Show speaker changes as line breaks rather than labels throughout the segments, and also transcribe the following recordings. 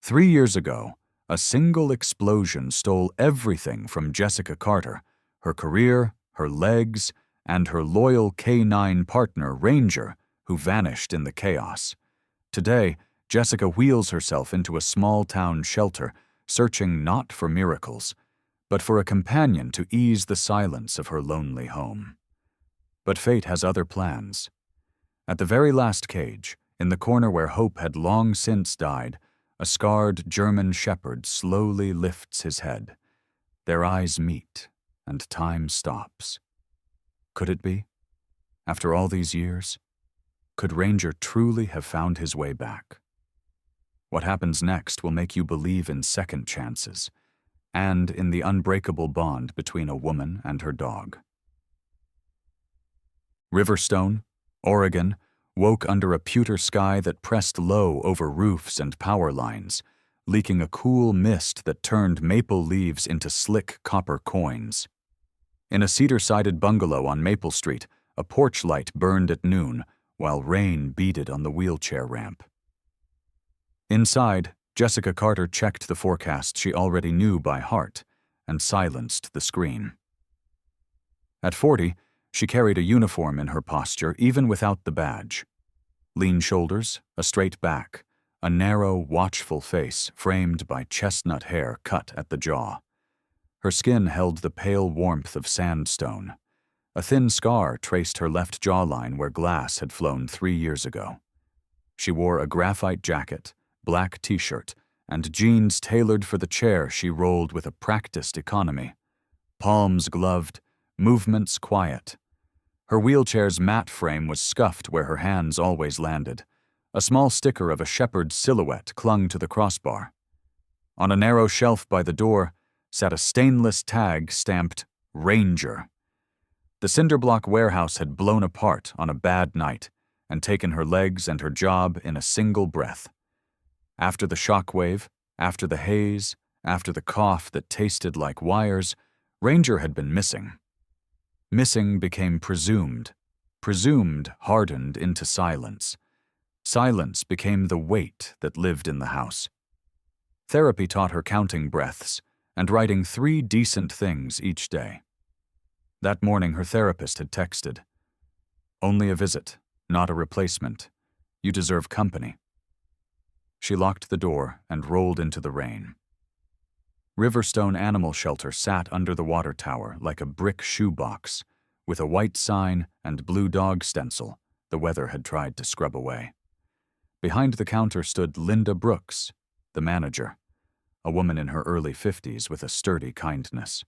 3 years ago, a single explosion stole everything from Jessica Carter, her career, her legs, and her loyal K-9 partner, Ranger, who vanished in the chaos. Today, Jessica wheels herself into a small-town shelter, searching not for miracles, but for a companion to ease the silence of her lonely home. But fate has other plans. At the very last cage, in the corner where hope had long since died, a scarred German shepherd slowly lifts his head. Their eyes meet, and time stops. Could it be? After all these years, could Ranger truly have found his way back? What happens next will make you believe in second chances, and in the unbreakable bond between a woman and her dog. Riverstone, Oregon, woke under a pewter sky that pressed low over roofs and power lines, leaking a cool mist that turned maple leaves into slick copper coins. In a cedar-sided bungalow on Maple Street, a porch light burned at noon, while rain beaded on the wheelchair ramp. Inside, Jessica Carter checked the forecast she already knew by heart and silenced the screen. At 40, she carried a uniform in her posture even without the badge. Lean shoulders, a straight back, a narrow, watchful face framed by chestnut hair cut at the jaw. Her skin held the pale warmth of sandstone. A thin scar traced her left jawline where glass had flown 3 years ago. She wore a graphite jacket, black t-shirt, and jeans tailored for the chair she rolled with a practiced economy. Palms gloved, movements quiet. Her wheelchair's matte frame was scuffed where her hands always landed. A small sticker of a shepherd's silhouette clung to the crossbar. On a narrow shelf by the door sat a stainless tag stamped Ranger. The cinderblock warehouse had blown apart on a bad night and taken her legs and her job in a single breath. After the shockwave, after the haze, after the cough that tasted like wires, Ranger had been missing. Missing became presumed. Presumed hardened into silence. Silence became the weight that lived in the house. Therapy taught her counting breaths and writing 3 decent things each day. That morning her therapist had texted, "Only a visit, not a replacement. You deserve company." She locked the door and rolled into the rain. Riverstone Animal Shelter sat under the water tower like a brick shoebox, with a white sign and blue dog stencil the weather had tried to scrub away. Behind the counter stood Linda Brooks, the manager, a woman in her early 50s with a sturdy kindness.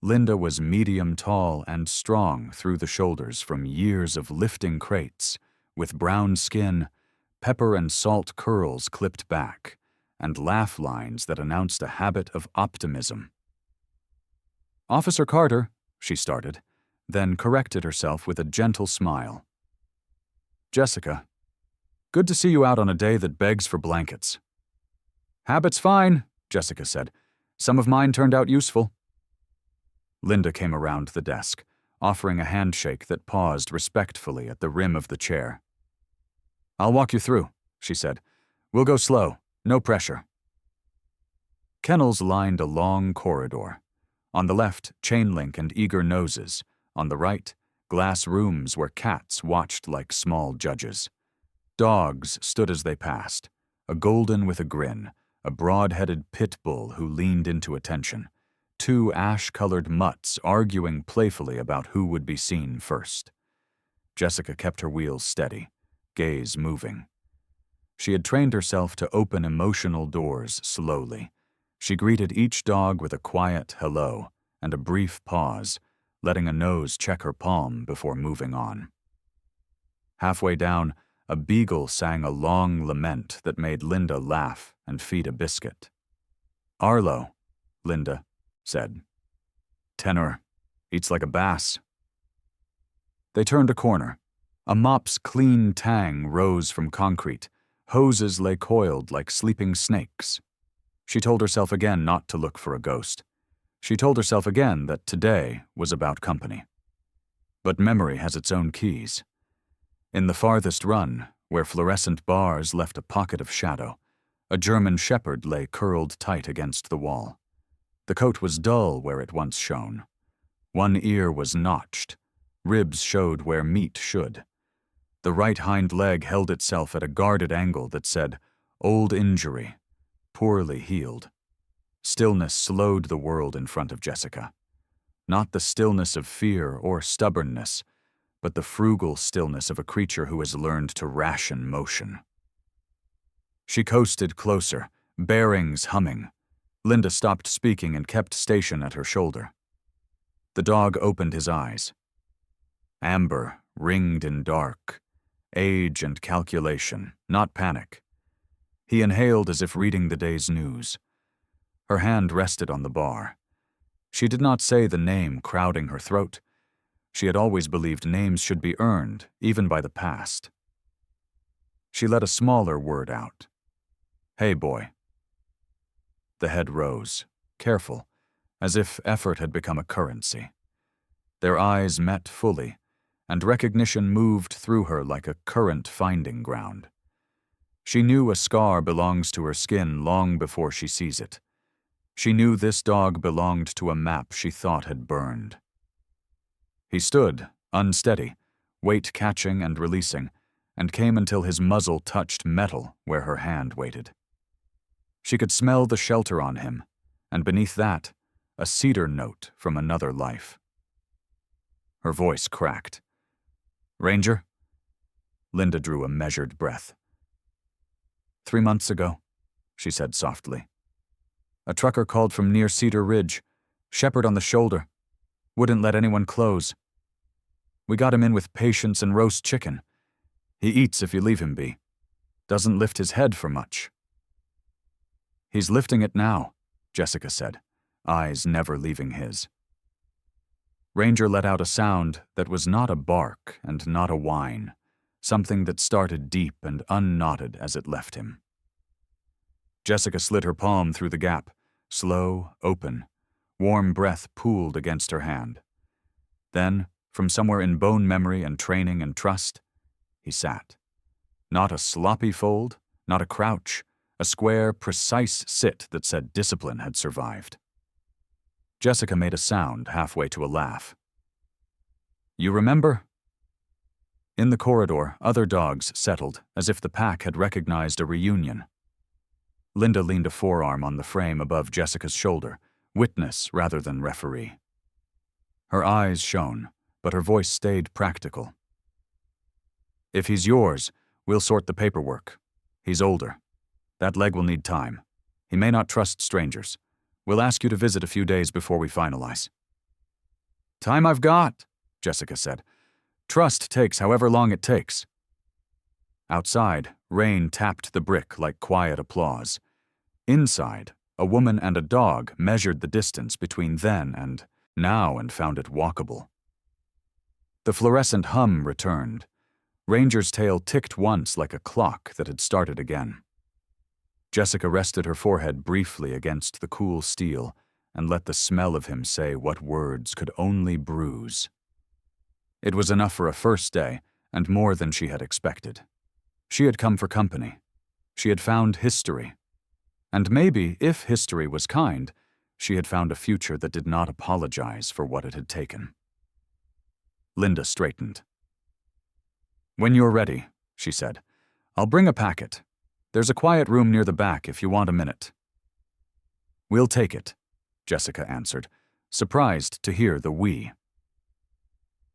Linda was medium tall and strong through the shoulders from years of lifting crates, with brown skin, pepper and salt curls clipped back, and laugh lines that announced a habit of optimism. "Officer Carter," she started, then corrected herself with a gentle smile. "Jessica, good to see you out on a day that begs for blankets." "Habit's fine," Jessica said. "Some of mine turned out useful." Linda came around the desk, offering a handshake that paused respectfully at the rim of the chair. "I'll walk you through," she said. "We'll go slow, no pressure." Kennels lined a long corridor. On the left, chain link and eager noses. On the right, glass rooms where cats watched like small judges. Dogs stood as they passed, a golden with a grin, a broad-headed pit bull who leaned into attention, 2 ash-colored mutts arguing playfully about who would be seen first. Jessica kept her wheels steady, gaze moving. She had trained herself to open emotional doors slowly. She greeted each dog with a quiet hello and a brief pause, letting a nose check her palm before moving on. Halfway down, a beagle sang a long lament that made Linda laugh and feed a biscuit. "Arlo," Linda said. "Tenor, eats like a bass." They turned a corner. A mop's clean tang rose from concrete. Hoses lay coiled like sleeping snakes. She told herself again not to look for a ghost. She told herself again that today was about company. But memory has its own keys. In the farthest run, where fluorescent bars left a pocket of shadow, A German shepherd lay curled tight against the wall. The coat was dull where it once shone. One ear was notched. Ribs showed where meat should. The right hind leg held itself at a guarded angle that said, "Old injury, poorly healed." Stillness slowed the world in front of Jessica. Not the stillness of fear or stubbornness, but the frugal stillness of a creature who has learned to ration motion. She coasted closer, bearings humming. Linda stopped speaking and kept station at her shoulder. The dog opened his eyes. Amber, ringed in dark. Age and calculation, not panic. He inhaled as if reading the day's news. Her hand rested on the bar. She did not say the name crowding her throat. She had always believed names should be earned, even by the past. She let a smaller word out. "Hey, boy." The head rose, careful, as if effort had become a currency. Their eyes met fully, and recognition moved through her like a current finding ground. She knew a scar belongs to her skin long before she sees it. She knew this dog belonged to a map she thought had burned. He stood, unsteady, weight catching and releasing, and came until his muzzle touched metal where her hand waited. She could smell the shelter on him, and beneath that, a cedar note from another life. Her voice cracked. "Ranger?" Linda drew a measured breath. 3 months ago," she said softly. "A trucker called from near Cedar Ridge, shepherd on the shoulder. Wouldn't let anyone close. We got him in with patience and roast chicken. He eats if you leave him be. Doesn't lift his head for much." "He's lifting it now," Jessica said, eyes never leaving his. Ranger let out a sound that was not a bark and not a whine, something that started deep and unknotted as it left him. Jessica slid her palm through the gap, slow, open. Warm breath pooled against her hand. Then, from somewhere in bone memory and training and trust, he sat. Not a sloppy fold, not a crouch, a square, precise sit that said discipline had survived. Jessica made a sound halfway to a laugh. "You remember?" In the corridor, other dogs settled, as if the pack had recognized a reunion. Linda leaned a forearm on the frame above Jessica's shoulder, witness rather than referee. Her eyes shone, but her voice stayed practical. "If he's yours, we'll sort the paperwork. He's older. That leg will need time. He may not trust strangers. We'll ask you to visit a few days before we finalize." "Time I've got," Jessica said. "Trust takes however long it takes." Outside, rain tapped the brick like quiet applause. Inside, a woman and a dog measured the distance between then and now and found it walkable. The fluorescent hum returned. Ranger's tail ticked once like a clock that had started again. Jessica rested her forehead briefly against the cool steel and let the smell of him say what words could only bruise. It was enough for a first day, and more than she had expected. She had come for company. She had found history. And maybe, if history was kind, she had found a future that did not apologize for what it had taken. Linda straightened. "When you're ready," she said, "I'll bring a packet. There's a quiet room near the back if you want a minute." "We'll take it," Jessica answered, surprised to hear the we.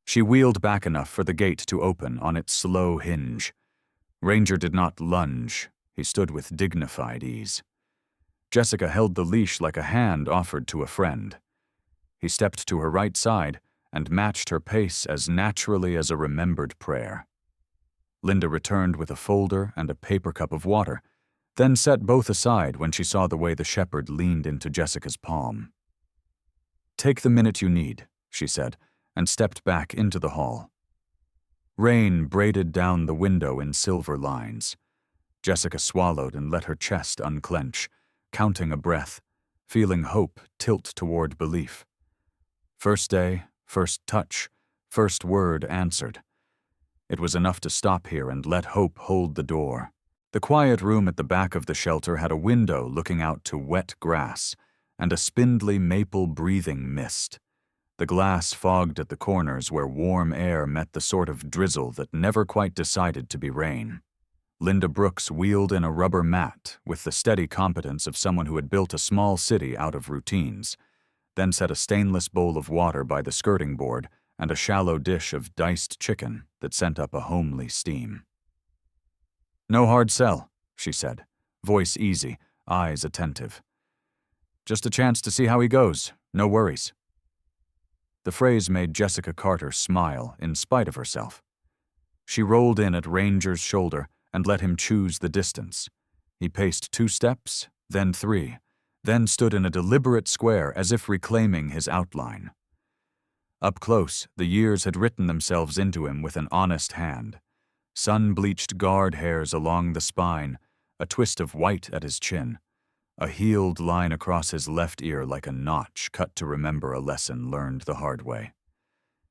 She wheeled back enough for the gate to open on its slow hinge. Ranger did not lunge. He stood with dignified ease. Jessica held the leash like a hand offered to a friend. He stepped to her right side and matched her pace as naturally as a remembered prayer. Linda returned with a folder and a paper cup of water, then set both aside when she saw the way the shepherd leaned into Jessica's palm. "Take the minute you need," she said, and stepped back into the hall. Rain braided down the window in silver lines. Jessica swallowed and let her chest unclench, counting a breath, feeling hope tilt toward belief. First day, first touch, first word answered. It was enough to stop here and let hope hold the door. The quiet room at the back of the shelter had a window looking out to wet grass and a spindly maple-breathing mist. The glass fogged at the corners where warm air met the sort of drizzle that never quite decided to be rain. Linda Brooks wheeled in a rubber mat with the steady competence of someone who had built a small city out of routines, then set a stainless bowl of water by the skirting board and a shallow dish of diced chicken that sent up a homely steam. "No hard sell," she said, voice easy, eyes attentive. "Just a chance to see how he goes, no worries." The phrase made Jessica Carter smile in spite of herself. She rolled in at Ranger's shoulder and let him choose the distance. He paced 2 steps, then 3, then stood in a deliberate square as if reclaiming his outline. Up close, the years had written themselves into him with an honest hand. Sun-bleached guard hairs along the spine, a twist of white at his chin, a healed line across his left ear like a notch cut to remember a lesson learned the hard way.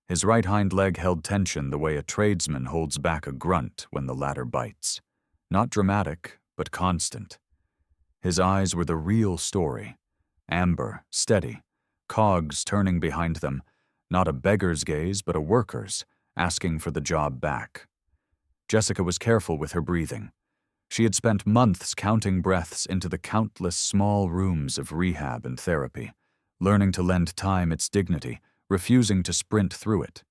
His right hind leg held tension the way a tradesman holds back a grunt when the latter bites. Not dramatic, but constant. His eyes were the real story. Amber, steady, cogs turning behind them, not a beggar's gaze but a worker's, asking for the job back. Jessica was careful with her breathing. She had spent months counting breaths into the countless small rooms of rehab and therapy, learning to lend time its dignity, refusing to sprint through it.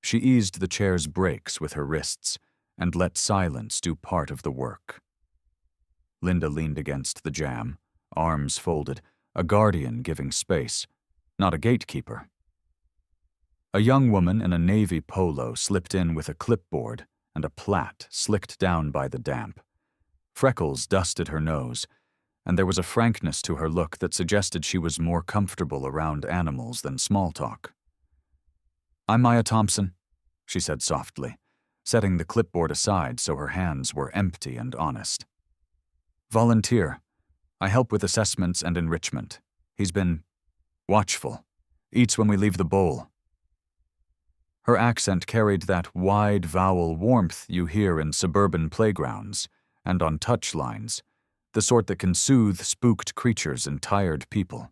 She eased the chair's brakes with her wrists and let silence do part of the work. Linda leaned against the jamb, arms folded, a guardian giving space, not a gatekeeper. A young woman in a navy polo slipped in with a clipboard and a plait slicked down by the damp. Freckles dusted her nose, and there was a frankness to her look that suggested she was more comfortable around animals than small talk. "I'm Maya Thompson," she said softly, setting the clipboard aside so her hands were empty and honest. "Volunteer. I help with assessments and enrichment. He's been watchful. Eats when we leave the bowl." Her accent carried that wide vowel warmth you hear in suburban playgrounds and on touch lines, the sort that can soothe spooked creatures and tired people.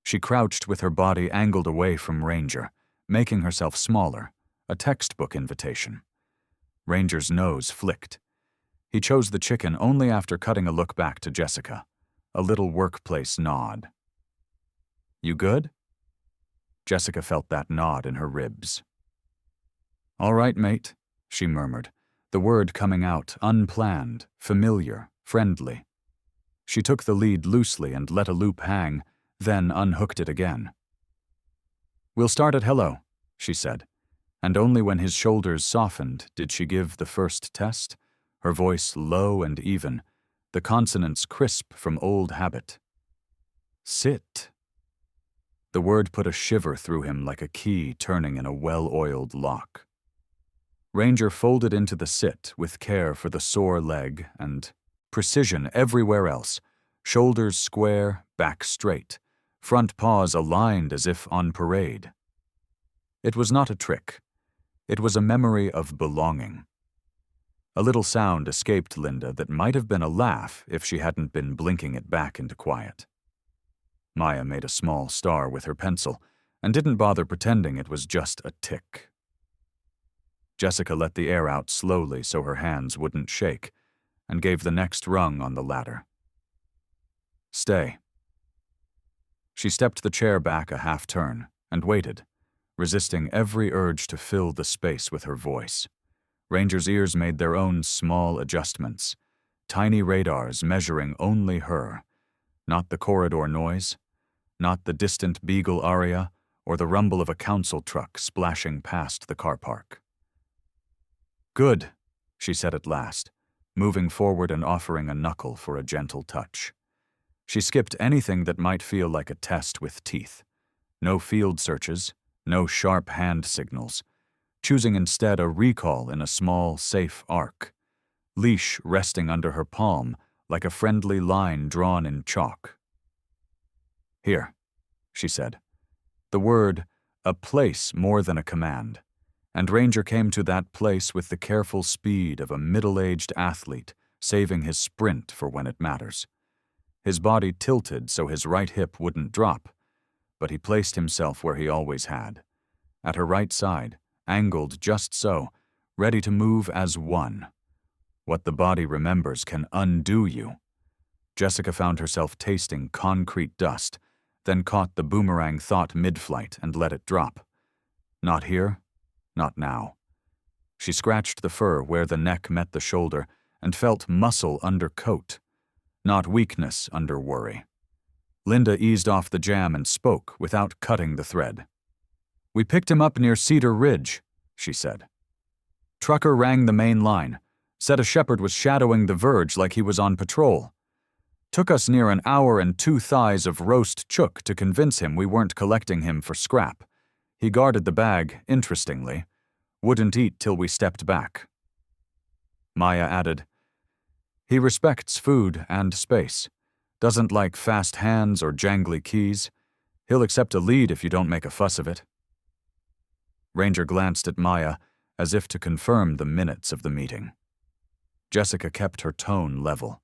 She crouched with her body angled away from Ranger, making herself smaller, a textbook invitation. Ranger's nose flicked. He chose the chicken only after cutting a look back to Jessica, a little workplace nod. "You good?" Jessica felt that nod in her ribs. "All right, mate," she murmured, the word coming out unplanned, familiar, friendly. She took the lead loosely and let a loop hang, then unhooked it again. "We'll start at hello," she said, and only when his shoulders softened did she give the first test, her voice low and even, the consonants crisp from old habit. "Sit." The word put a shiver through him like a key turning in a well-oiled lock. Ranger folded into the sit with care for the sore leg and precision everywhere else, shoulders square, back straight, front paws aligned as if on parade. It was not a trick. It was a memory of belonging. A little sound escaped Linda that might have been a laugh if she hadn't been blinking it back into quiet. Maya made a small star with her pencil and didn't bother pretending it was just a tick. Jessica let the air out slowly so her hands wouldn't shake and gave the next rung on the ladder. "Stay." She stepped the chair back a half turn and waited, resisting every urge to fill the space with her voice. Ranger's ears made their own small adjustments, tiny radars measuring only her, not the corridor noise, not the distant Beagle aria or the rumble of a council truck splashing past the car park. "Good," she said at last, moving forward and offering a knuckle for a gentle touch. She skipped anything that might feel like a test with teeth. No field searches, no sharp hand signals, choosing instead a recall in a small, safe arc, leash resting under her palm like a friendly line drawn in chalk. "Here," she said. The word, a place more than a command. and Ranger came to that place with the careful speed of a middle-aged athlete, saving his sprint for when it matters. His body tilted so his right hip wouldn't drop, but he placed himself where he always had, at her right side, angled just so, ready to move as one. What the body remembers can undo you. Jessica found herself tasting concrete dust, then caught the boomerang thought mid-flight and let it drop. Not here, not now. She scratched the fur where the neck met the shoulder and felt muscle under coat, not weakness under worry. Linda eased off the jam and spoke without cutting the thread. "We picked him up near Cedar Ridge," she said. Trucker rang the main line, said a shepherd was shadowing the verge like he was on patrol. Took us near an hour and 2 thighs of roast chook to convince him we weren't collecting him for scrap. He guarded the bag, interestingly. Wouldn't eat till we stepped back. Maya added, "He respects food and space. Doesn't like fast hands or jangly keys. He'll accept a lead if you don't make a fuss of it." Ranger glanced at Maya as if to confirm the minutes of the meeting. Jessica kept her tone level,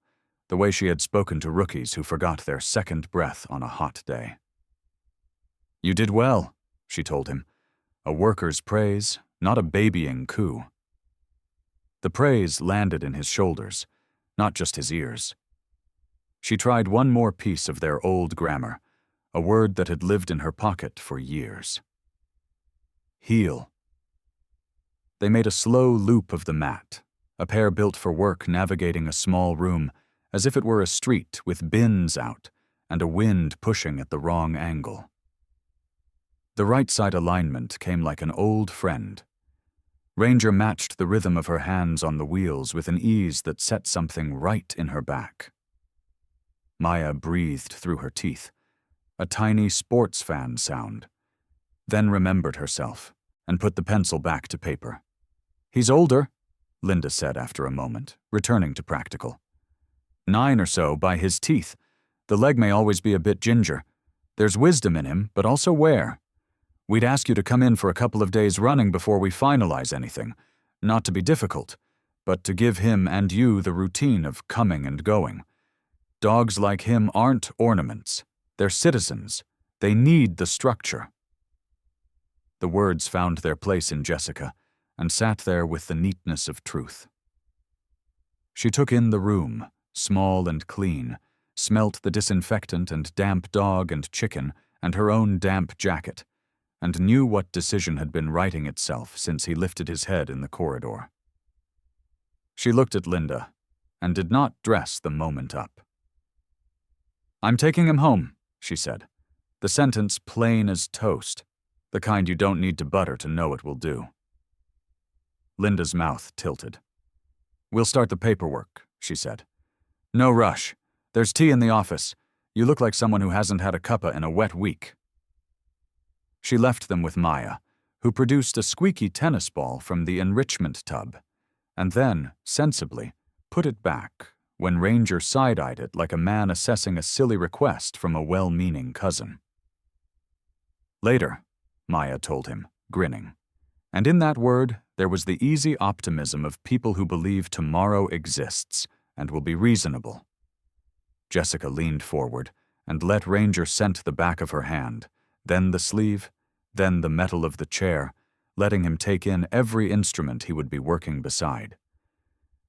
the way she had spoken to rookies who forgot their second breath on a hot day. "You did well," she told him. "A worker's praise, not a babying coup." The praise landed in his shoulders, not just his ears. She tried one more piece of their old grammar, a word that had lived in her pocket for years. Heel. They made a slow loop of the mat, a pair built for work navigating a small room, as if it were a street with bins out and a wind pushing at the wrong angle. The right side alignment came like an old friend. Ranger matched the rhythm of her hands on the wheels with an ease that set something right in her back. Maya breathed through her teeth, a tiny sports fan sound, then remembered herself and put the pencil back to paper. "He's older," Linda said after a moment, returning to practical. 9 or so by his teeth. The leg may always be a bit ginger. There's wisdom in him, but also wear. We'd ask you to come in for a couple of days running before we finalize anything, not to be difficult, but to give him and you the routine of coming and going. Dogs like him aren't ornaments. They're citizens. They need the structure." The words found their place in Jessica and sat there with the neatness of truth. She took in the room, small and clean, smelt the disinfectant and damp dog and chicken and her own damp jacket, and knew what decision had been writing itself since he lifted his head in the corridor. She looked at Linda and did not dress the moment up. "I'm taking him home," she said, the sentence plain as toast, the kind you don't need to butter to know it will do. Linda's mouth tilted. "We'll start the paperwork," she said. "No rush. There's tea in the office. You look like someone who hasn't had a cuppa in a wet week." She left them with Maya, who produced a squeaky tennis ball from the enrichment tub, and then, sensibly, put it back when Ranger side-eyed it like a man assessing a silly request from a well-meaning cousin. "Later," Maya told him, grinning, and in that word there was the easy optimism of people who believe tomorrow exists and will be reasonable. Jessica leaned forward and let Ranger scent the back of her hand, then the sleeve, then the metal of the chair, letting him take in every instrument he would be working beside.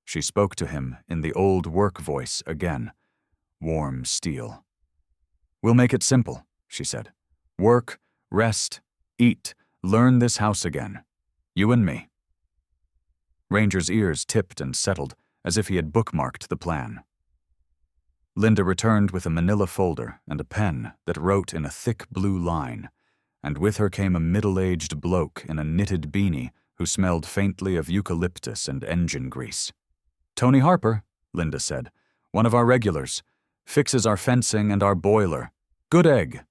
She spoke to him in the old work voice again, warm steel. "We'll make it simple," she said. "Work, rest, eat, learn this house again. You and me." Ranger's ears tipped and settled as if he had bookmarked the plan. Linda returned with a manila folder and a pen that wrote in a thick blue line, and with her came a middle-aged bloke in a knitted beanie who smelled faintly of eucalyptus and engine grease. "Tony Harper," Linda said, "one of our regulars. Fixes our fencing and our boiler. Good egg."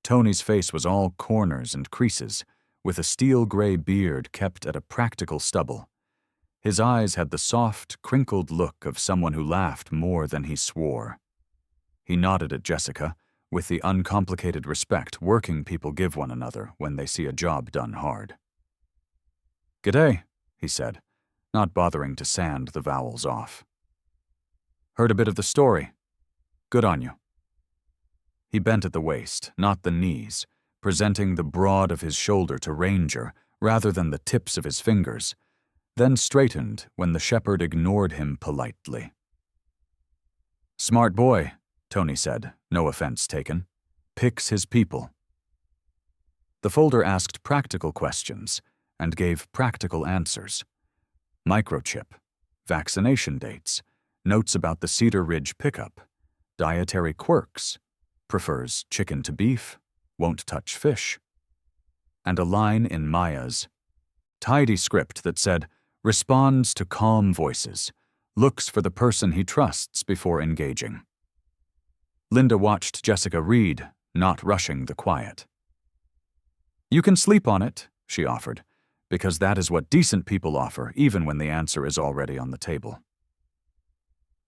Tony's face was all corners and creases, with a steel-gray beard kept at a practical stubble. His eyes had the soft, crinkled look of someone who laughed more than he swore. He nodded at Jessica, with the uncomplicated respect working people give one another when they see a job done hard. "G'day," he said, not bothering to sand the vowels off. "Heard a bit of the story. Good on you." He bent at the waist, not the knees, presenting the broad of his shoulder to Ranger rather than the tips of his fingers, then straightened when the shepherd ignored him politely. "Smart boy," Tony said, no offense taken. "Picks his people." The folder asked practical questions and gave practical answers. Microchip, vaccination dates, notes about the Cedar Ridge pickup, dietary quirks, prefers chicken to beef, won't touch fish, and a line in Maya's tidy script that said, responds to calm voices, looks for the person he trusts before engaging. Linda watched Jessica read, not rushing the quiet. "You can sleep on it," she offered, because that is what decent people offer, even when the answer is already on the table.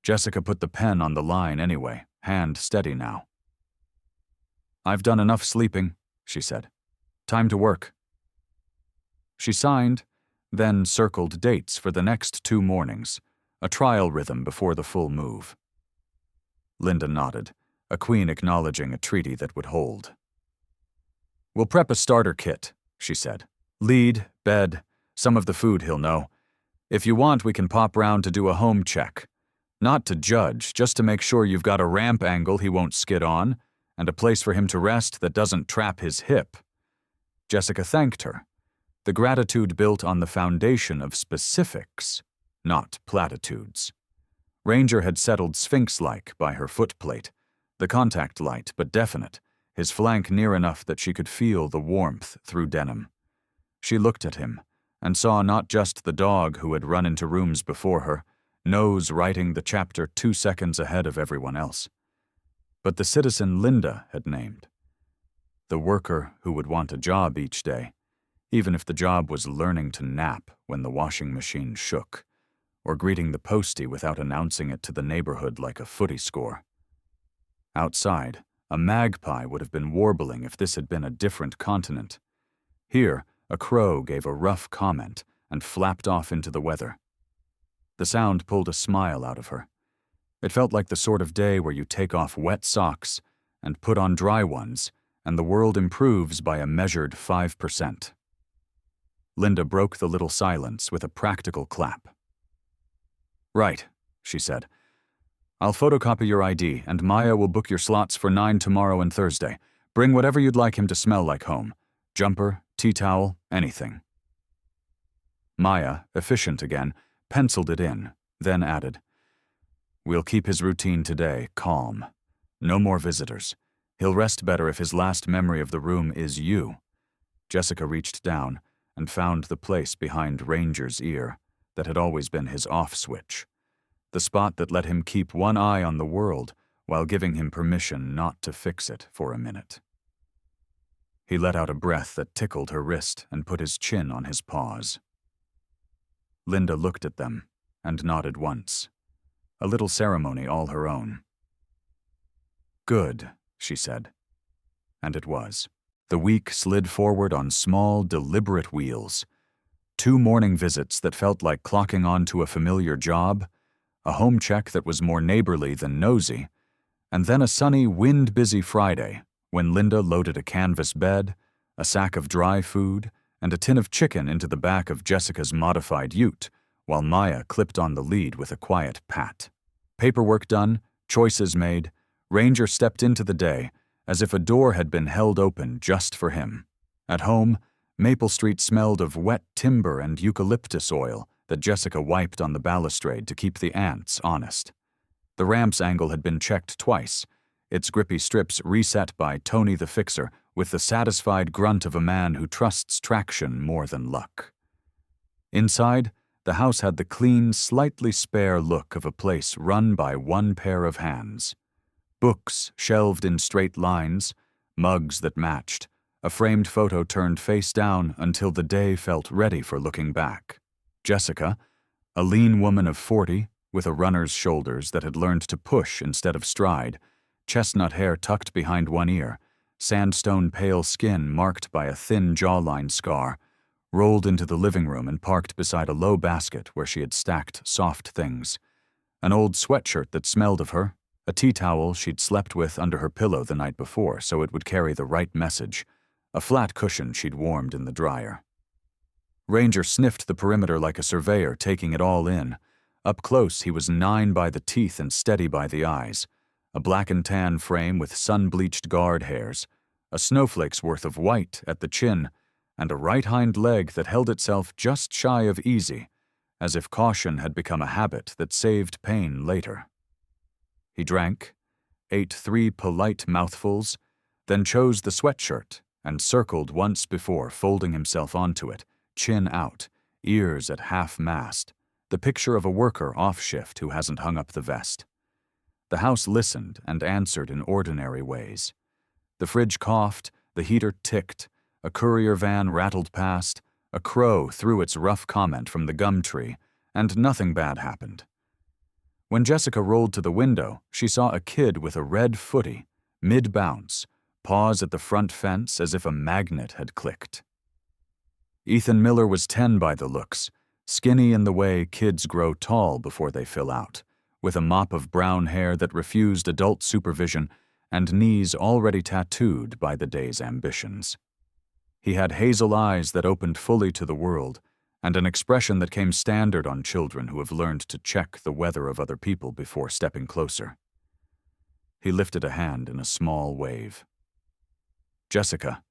Jessica put the pen on the line anyway, hand steady now. "I've done enough sleeping," she said. "Time to work." She signed, then circled dates for the next 2 mornings, a trial rhythm before the full move. Linda nodded, a queen acknowledging a treaty that would hold. "We'll prep a starter kit," she said. "Lead, bed, some of the food he'll know. If you want, we can pop round to do a home check. Not to judge, just to make sure you've got a ramp angle he won't skid on, and a place for him to rest that doesn't trap his hip." Jessica thanked her, the gratitude built on the foundation of specifics, not platitudes. Ranger had settled sphinx-like by her footplate, the contact light but definite, his flank near enough that she could feel the warmth through denim. She looked at him and saw not just the dog who had run into rooms before her, nose writing the chapter 2 seconds ahead of everyone else, but the citizen Linda had named. The worker who would want a job each day, even if the job was learning to nap when the washing machine shook, or greeting the postie without announcing it to the neighborhood like a footy score. Outside, a magpie would have been warbling if this had been a different continent. Here, a crow gave a rough comment and flapped off into the weather. The sound pulled a smile out of her. It felt like the sort of day where you take off wet socks and put on dry ones, and the world improves by a measured 5%. Linda broke the little silence with a practical clap. "Right," she said. "I'll photocopy your ID, and Maya will book your slots for 9 tomorrow and Thursday. Bring whatever you'd like him to smell like home. Jumper, tea towel, anything." Maya, efficient again, penciled it in, then added, "We'll keep his routine today calm. No more visitors. He'll rest better if his last memory of the room is you." Jessica reached down and found the place behind Ranger's ear that had always been his off switch, the spot that let him keep one eye on the world while giving him permission not to fix it for a minute. He let out a breath that tickled her wrist and put his chin on his paws. Linda looked at them and nodded once, a little ceremony all her own. "Good," she said. And it was. The week slid forward on small, deliberate wheels. 2 morning visits that felt like clocking on to a familiar job, a home check that was more neighborly than nosy, and then a sunny, wind-busy Friday when Linda loaded a canvas bed, a sack of dry food, and a tin of chicken into the back of Jessica's modified ute, while Maya clipped on the lead with a quiet pat. Paperwork done, choices made, Ranger stepped into the day as if a door had been held open just for him. At home, Maple Street smelled of wet timber and eucalyptus oil that Jessica wiped on the balustrade to keep the ants honest. The ramp's angle had been checked twice, its grippy strips reset by Tony the Fixer with the satisfied grunt of a man who trusts traction more than luck. Inside, the house had the clean, slightly spare look of a place run by one pair of hands. Books shelved in straight lines, mugs that matched, a framed photo turned face down until the day felt ready for looking back. Jessica, a lean woman of 40, with a runner's shoulders that had learned to push instead of stride, chestnut hair tucked behind one ear, sandstone pale skin marked by a thin jawline scar, rolled into the living room and parked beside a low basket where she had stacked soft things. An old sweatshirt that smelled of her, a tea towel she'd slept with under her pillow the night before so it would carry the right message, a flat cushion she'd warmed in the dryer. Ranger sniffed the perimeter like a surveyor, taking it all in. Up close, he was 9 by the teeth and steady by the eyes. A black and tan frame with sun-bleached guard hairs, a snowflake's worth of white at the chin, and a right hind leg that held itself just shy of easy, as if caution had become a habit that saved pain later. He drank, ate 3 polite mouthfuls, then chose the sweatshirt and circled once before, folding himself onto it, chin out, ears at half-mast, the picture of a worker off-shift who hasn't hung up the vest. The house listened and answered in ordinary ways. The fridge coughed, the heater ticked, a courier van rattled past, a crow threw its rough comment from the gum tree, and nothing bad happened. When Jessica rolled to the window, she saw a kid with a red footy, mid-bounce, pause at the front fence as if a magnet had clicked. Ethan Miller was 10 by the looks, skinny in the way kids grow tall before they fill out, with a mop of brown hair that refused adult supervision and knees already tattooed by the day's ambitions. He had hazel eyes that opened fully to the world, and an expression that came standard on children who have learned to check the weather of other people before stepping closer. He lifted a hand in a small wave. Jessica,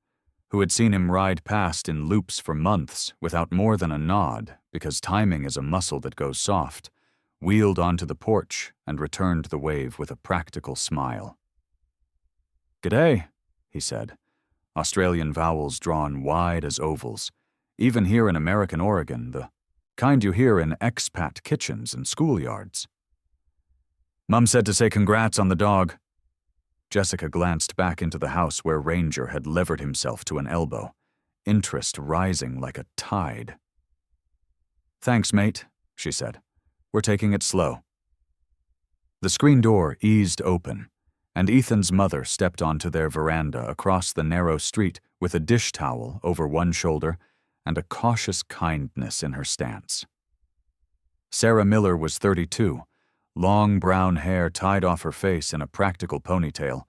who had seen him ride past in loops for months without more than a nod because timing is a muscle that goes soft, wheeled onto the porch and returned the wave with a practical smile. "G'day," he said, Australian vowels drawn wide as ovals, even here in American Oregon, the kind you hear in expat kitchens and schoolyards. "Mum said to say congrats on the dog." Jessica glanced back into the house where Ranger had levered himself to an elbow, interest rising like a tide. "Thanks, mate," she said. "We're taking it slow." The screen door eased open, and Ethan's mother stepped onto their veranda across the narrow street with a dish towel over one shoulder and a cautious kindness in her stance. Sarah Miller was 32, long brown hair tied off her face in a practical ponytail,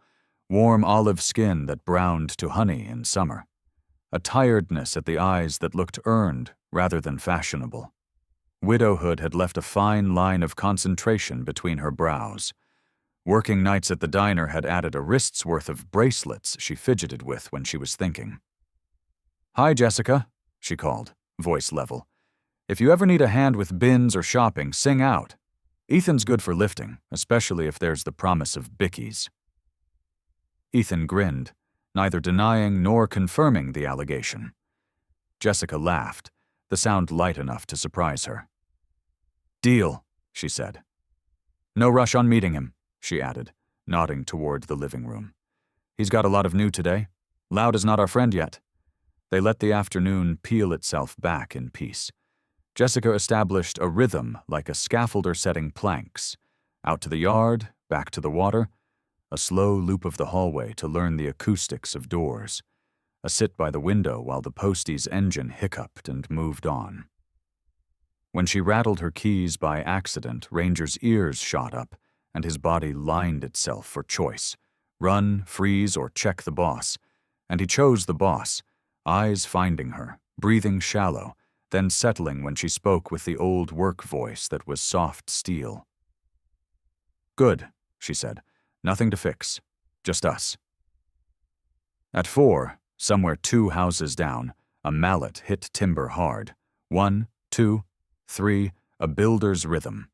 warm olive skin that browned to honey in summer, a tiredness at the eyes that looked earned rather than fashionable. Widowhood had left a fine line of concentration between her brows. Working nights at the diner had added a wrist's worth of bracelets she fidgeted with when she was thinking. "Hi, Jessica," she called, voice level. "If you ever need a hand with bins or shopping, sing out. Ethan's good for lifting, especially if there's the promise of bickies." Ethan grinned, neither denying nor confirming the allegation. Jessica laughed, the sound light enough to surprise her. "Deal," she said. "No rush on meeting him," she added, nodding toward the living room. "He's got a lot of new today. Loud is not our friend yet." They let the afternoon peel itself back in peace. Jessica established a rhythm like a scaffolder setting planks. Out to the yard, back to the water, a slow loop of the hallway to learn the acoustics of doors, a sit by the window while the postie's engine hiccuped and moved on. When she rattled her keys by accident, Ranger's ears shot up, and his body lined itself for choice, run, freeze, or check the boss, and he chose the boss, eyes finding her, breathing shallow, then settling when she spoke with the old work voice that was soft steel. "Good," she said. "Nothing to fix. Just us." At 4, somewhere 2 houses down, a mallet hit timber hard. 1, 2, 3, a builder's rhythm.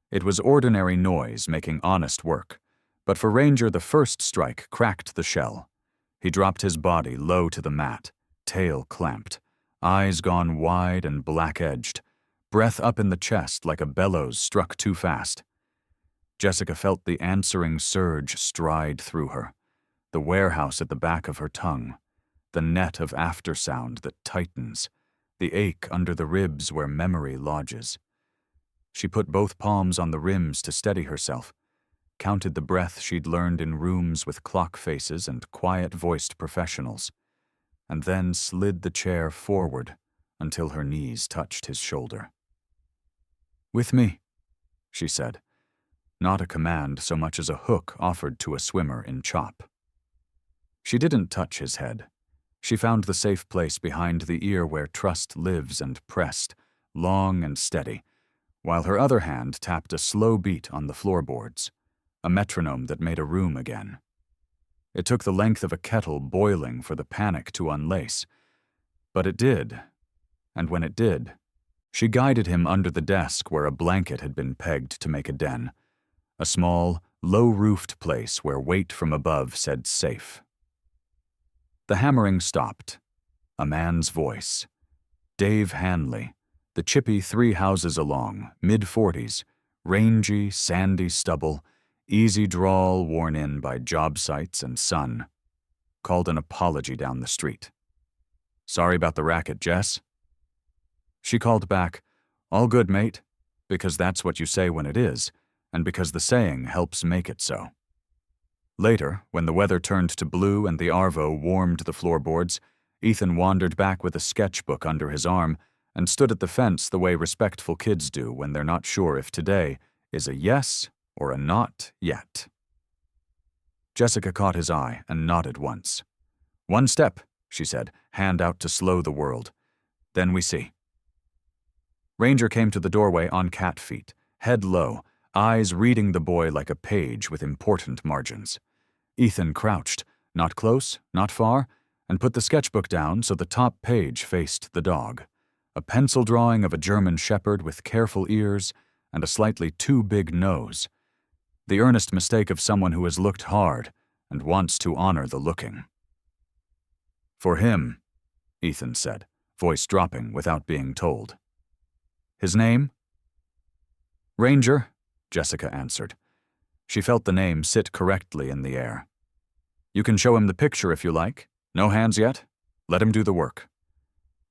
It was ordinary noise making honest work, but for Ranger the first strike cracked the shell. He dropped his body low to the mat, tail clamped, eyes gone wide and black-edged, breath up in the chest like a bellows struck too fast. Jessica felt the answering surge stride through her, the warehouse at the back of her tongue, the net of aftersound that tightens, the ache under the ribs where memory lodges. She put both palms on the rims to steady herself, counted the breath she'd learned in rooms with clock faces and quiet-voiced professionals, and then slid the chair forward until her knees touched his shoulder. "With me," she said, not a command so much as a hook offered to a swimmer in chop. She didn't touch his head. She found the safe place behind the ear where trust lives and pressed, long and steady, while her other hand tapped a slow beat on the floorboards, a metronome that made a room again. It took the length of a kettle boiling for the panic to unlace, but it did, and when it did, she guided him under the desk where a blanket had been pegged to make a den, a small, low-roofed place where weight from above said safe. The hammering stopped. A man's voice. Dave Hanley, the chippy 3 houses along, mid-40s, rangy, sandy stubble, easy drawl worn in by job sites and sun, called an apology down the street. "Sorry about the racket, Jess." She called back, "All good, mate," because that's what you say when it is, and because the saying helps make it so. Later, when the weather turned to blue and the Arvo warmed the floorboards, Ethan wandered back with a sketchbook under his arm and stood at the fence the way respectful kids do when they're not sure if today is a yes or a not yet. Jessica caught his eye and nodded once. "One step," she said, hand out to slow the world. "Then we see." Ranger came to the doorway on cat feet, head low, eyes reading the boy like a page with important margins. Ethan crouched, not close, not far, and put the sketchbook down so the top page faced the dog, a pencil drawing of a German shepherd with careful ears and a slightly too big nose, the earnest mistake of someone who has looked hard and wants to honor the looking. "For him," Ethan said, voice dropping without being told. "His name?" "Ranger," Jessica answered. She felt the name sit correctly in the air. "You can show him the picture if you like. No hands yet? Let him do the work."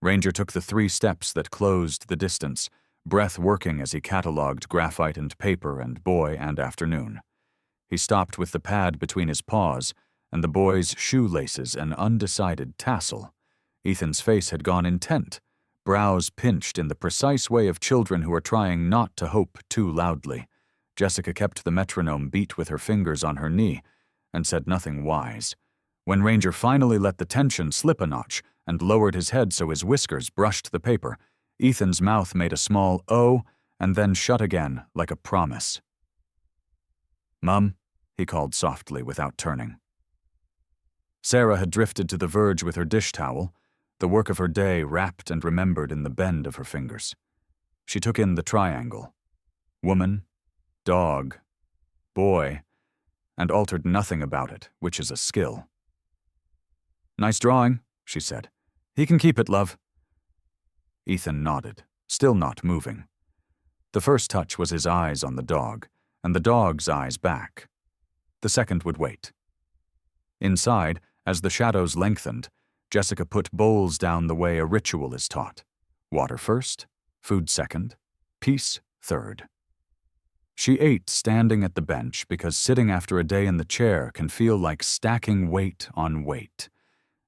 Ranger took the 3 steps that closed the distance, breath working as he catalogued graphite and paper and boy and afternoon. He stopped with the pad between his paws and the boy's shoelaces an undecided tassel. Ethan's face had gone intent, brows pinched in the precise way of children who are trying not to hope too loudly. Jessica kept the metronome beat with her fingers on her knee and said nothing wise. When Ranger finally let the tension slip a notch and lowered his head so his whiskers brushed the paper, Ethan's mouth made a small "oh" and then shut again like a promise. "Mum," he called softly without turning. Sarah had drifted to the verge with her dish towel, the work of her day wrapped and remembered in the bend of her fingers. She took in the triangle. Woman, dog, boy, and altered nothing about it, which is a skill. "Nice drawing," she said. "He can keep it, love." Ethan nodded, still not moving. The first touch was his eyes on the dog, and the dog's eyes back. The second would wait. Inside, as the shadows lengthened, Jessica put bowls down the way a ritual is taught. Water first, food second, peace third. She ate standing at the bench because sitting after a day in the chair can feel like stacking weight on weight.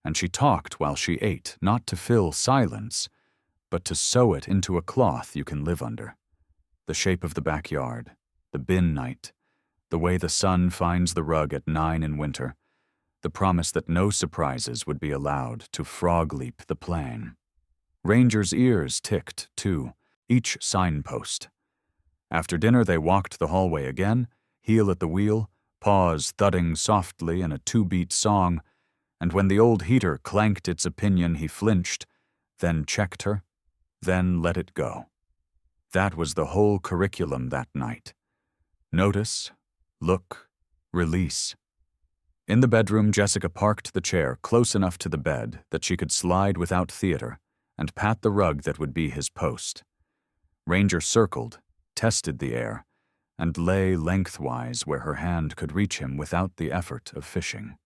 And she talked while she ate, not to fill silence, but to sew it into a cloth you can live under. The shape of the backyard, the bin night, the way the sun finds the rug at 9 in winter, the promise that no surprises would be allowed to frog-leap the plane. Ranger's ears ticked, too, each signpost. After dinner they walked the hallway again, heel at the wheel, paws thudding softly in a 2-beat song, and when the old heater clanked its opinion he flinched, then checked her, then let it go. That was the whole curriculum that night. Notice, look, release. In the bedroom, Jessica parked the chair close enough to the bed that she could slide without theater and pat the rug that would be his post. Ranger circled, tested the air, and lay lengthwise where her hand could reach him without the effort of fishing.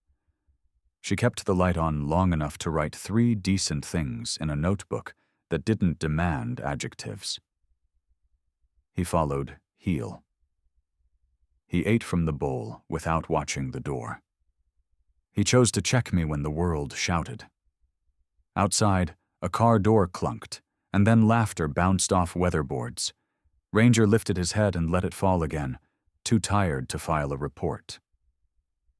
She kept the light on long enough to write 3 decent things in a notebook that didn't demand adjectives. He followed heel. He ate from the bowl without watching the door. He chose to check me when the world shouted. Outside, a car door clunked, and then laughter bounced off weatherboards. Ranger lifted his head and let it fall again, too tired to file a report.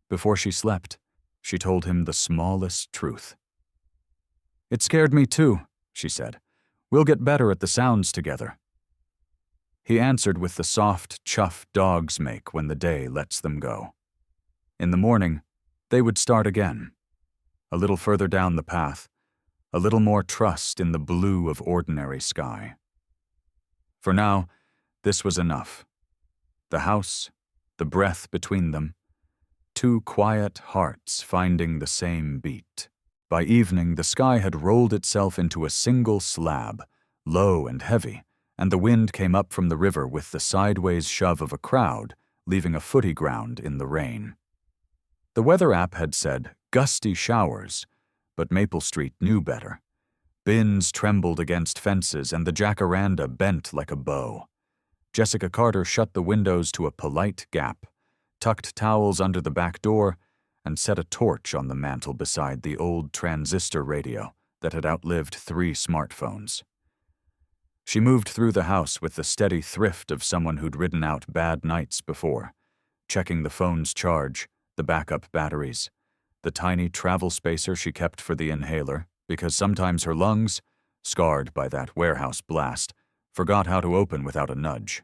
Before she slept, she told him the smallest truth. "It scared me too," she said. "We'll get better at the sounds together." He answered with the soft chuff dogs make when the day lets them go. In the morning, they would start again. A little further down the path, a little more trust in the blue of ordinary sky. For now, this was enough. The house, the breath between them, two quiet hearts finding the same beat. By evening, the sky had rolled itself into a single slab, low and heavy, and the wind came up from the river with the sideways shove of a crowd, leaving a footy ground in the rain. The weather app had said gusty showers, but Maple Street knew better. Bins trembled against fences and the jacaranda bent like a bow. Jessica Carter shut the windows to a polite gap, tucked towels under the back door, and set a torch on the mantel beside the old transistor radio that had outlived 3 smartphones. She moved through the house with the steady thrift of someone who'd ridden out bad nights before, checking the phone's charge, the backup batteries, the tiny travel spacer she kept for the inhaler, because sometimes her lungs, scarred by that warehouse blast, forgot how to open without a nudge.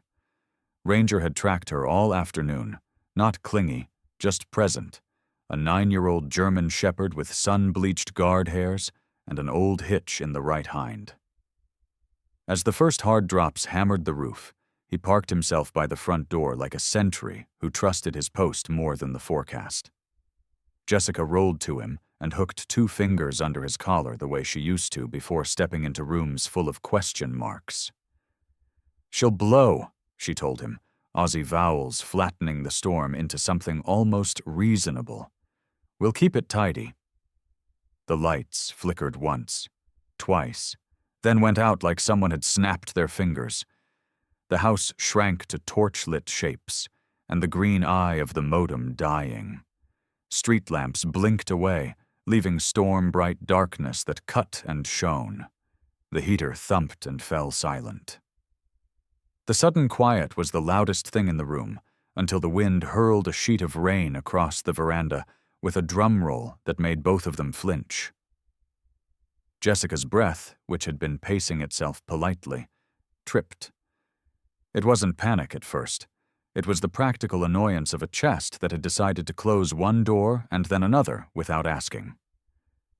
Ranger had tracked her all afternoon, not clingy, just present, a 9-year-old German shepherd with sun-bleached guard hairs and an old hitch in the right hind. As the first hard drops hammered the roof, he parked himself by the front door like a sentry who trusted his post more than the forecast. Jessica rolled to him and hooked 2 fingers under his collar the way she used to before stepping into rooms full of question marks. "She'll blow," she told him, Aussie vowels flattening the storm into something almost reasonable. "We'll keep it tidy." The lights flickered once, twice, then went out like someone had snapped their fingers. The house shrank to torch-lit shapes, and the green eye of the modem dying. Street lamps blinked away, leaving storm-bright darkness that cut and shone. The heater thumped and fell silent. The sudden quiet was the loudest thing in the room, until the wind hurled a sheet of rain across the veranda with a drum roll that made both of them flinch. Jessica's breath, which had been pacing itself politely, tripped. It wasn't panic at first. It was the practical annoyance of a chest that had decided to close one door and then another without asking.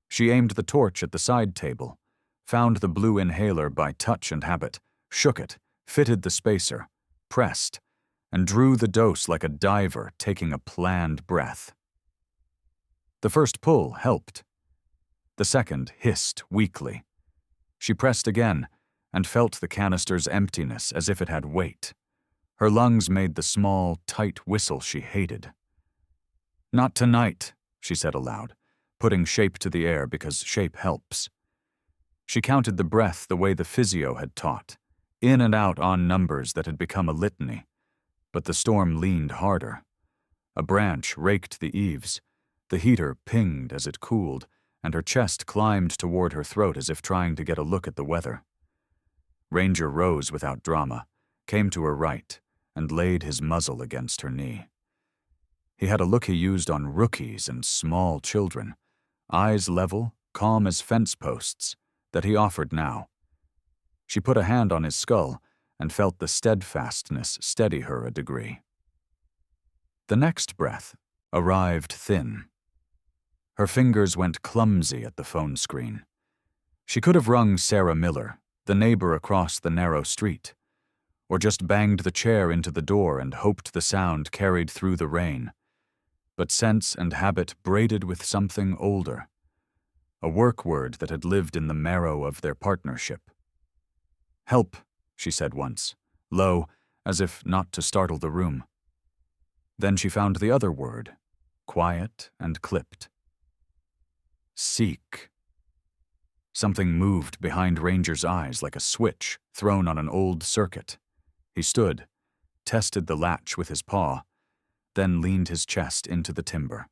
She aimed the torch at the side table, found the blue inhaler by touch and habit, shook it, fitted the spacer, pressed, and drew the dose like a diver taking a planned breath. The first pull helped. The second hissed weakly. She pressed again and felt the canister's emptiness as if it had weight. Her lungs made the small, tight whistle she hated. "Not tonight," she said aloud, putting shape to the air because shape helps. She counted the breath the way the physio had taught, in and out on numbers that had become a litany. But the storm leaned harder. A branch raked the eaves. The heater pinged as it cooled, and her chest climbed toward her throat as if trying to get a look at the weather. Ranger rose without drama, came to her right, and laid his muzzle against her knee. He had a look he used on rookies and small children, eyes level, calm as fence posts, that he offered now. She put a hand on his skull and felt the steadfastness steady her a degree. The next breath arrived thin. Her fingers went clumsy at the phone screen. She could have rung Sarah Miller, the neighbor across the narrow street, or just banged the chair into the door and hoped the sound carried through the rain. But sense and habit braided with something older, a work word that had lived in the marrow of their partnership. "Help," she said once, low, as if not to startle the room. Then she found the other word, quiet and clipped. "Seek." Something moved behind Ranger's eyes like a switch thrown on an old circuit. He stood, tested the latch with his paw, then leaned his chest into the timber.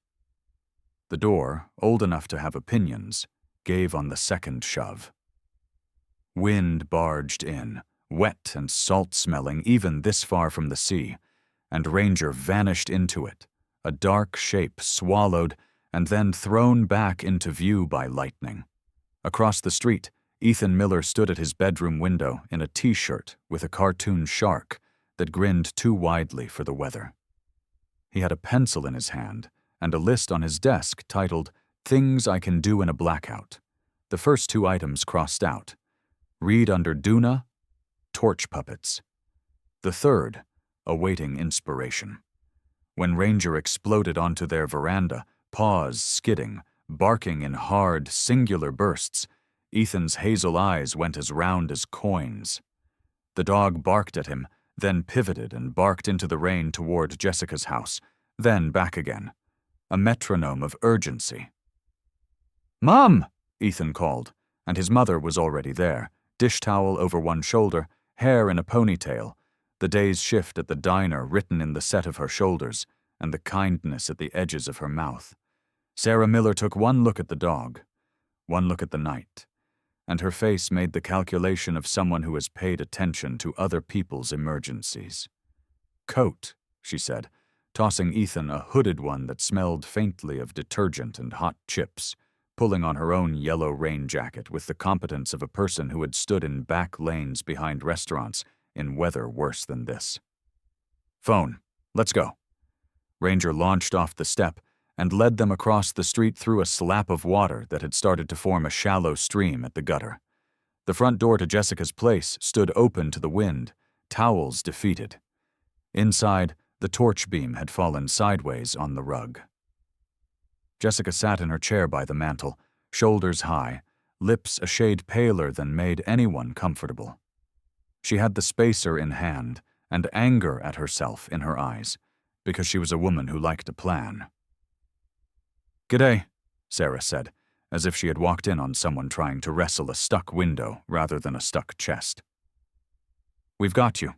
The door, old enough to have opinions, gave on the second shove. Wind barged in, wet and salt-smelling even this far from the sea, and Ranger vanished into it, a dark shape swallowed and then thrown back into view by lightning. Across the street, Ethan Miller stood at his bedroom window in a t-shirt with a cartoon shark that grinned too widely for the weather. He had a pencil in his hand and a list on his desk titled "Things I Can Do in a Blackout." The first two items crossed out. Read under Duna, torch puppets. The third, awaiting inspiration. When Ranger exploded onto their veranda, paws skidding, barking in hard, singular bursts, Ethan's hazel eyes went as round as coins. The dog barked at him, then pivoted and barked into the rain toward Jessica's house, then back again. A metronome of urgency. "Mom!" Ethan called, and his mother was already there, dish towel over one shoulder, hair in a ponytail, the day's shift at the diner written in the set of her shoulders, and the kindness at the edges of her mouth. Sarah Miller took one look at the dog, one look at the night, and her face made the calculation of someone who has paid attention to other people's emergencies. "Coat," she said, tossing Ethan a hooded one that smelled faintly of detergent and hot chips, pulling on her own yellow rain jacket with the competence of a person who had stood in back lanes behind restaurants in weather worse than this. "Phone. Let's go." Ranger launched off the step and led them across the street through a slap of water that had started to form a shallow stream at the gutter. The front door to Jessica's place stood open to the wind, towels defeated. Inside, the torch beam had fallen sideways on the rug. Jessica sat in her chair by the mantel, shoulders high, lips a shade paler than made anyone comfortable. She had the spacer in hand and anger at herself in her eyes, because she was a woman who liked a plan. "G'day," Sarah said, as if she had walked in on someone trying to wrestle a stuck window rather than a stuck chest. "We've got you."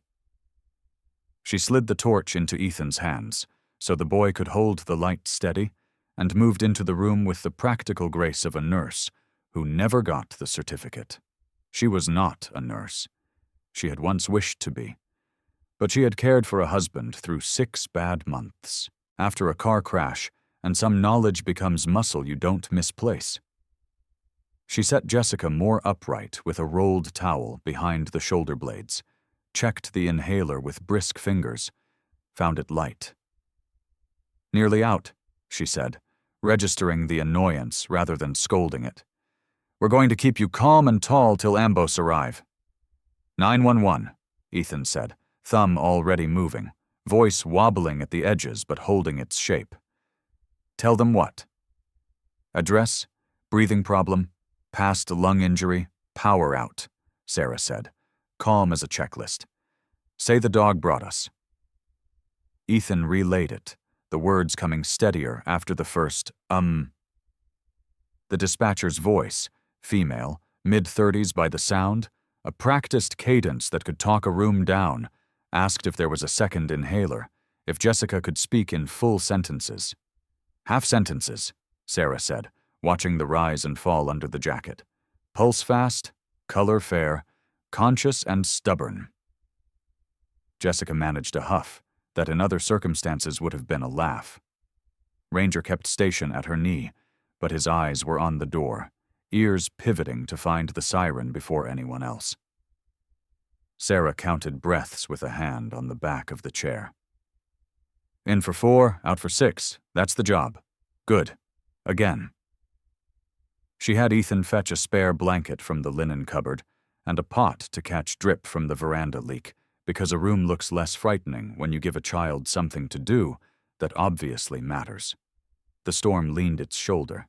She slid the torch into Ethan's hands, so the boy could hold the light steady, and moved into the room with the practical grace of a nurse who never got the certificate. She was not a nurse. She had once wished to be. But she had cared for a husband through 6 bad months, after a car crash, and some knowledge becomes muscle you don't misplace. She set Jessica more upright with a rolled towel behind the shoulder blades, checked the inhaler with brisk fingers, found it light. "Nearly out," she said, registering the annoyance rather than scolding it. "We're going to keep you calm and tall till Ambos arrive." 911, Ethan said, thumb already moving, voice wobbling at the edges but holding its shape. "Tell them what?" "Address, breathing problem, past lung injury, power out," Sarah said, calm as a checklist. "Say the dog brought us." Ethan relayed it, the words coming steadier after the first, The dispatcher's voice, female, mid-30s by the sound, a practiced cadence that could talk a room down, asked if there was a second inhaler, if Jessica could speak in full sentences. "Half sentences," Sarah said, watching the rise and fall under the jacket. "Pulse fast, color fair, conscious and stubborn." Jessica managed a huff that in other circumstances would have been a laugh. Ranger kept station at her knee, but his eyes were on the door, ears pivoting to find the siren before anyone else. Sarah counted breaths with a hand on the back of the chair. "In for 4, out for 6. That's the job. Good. Again." She had Ethan fetch a spare blanket from the linen cupboard and a pot to catch drip from the veranda leak, because a room looks less frightening when you give a child something to do that obviously matters. The storm leaned its shoulder,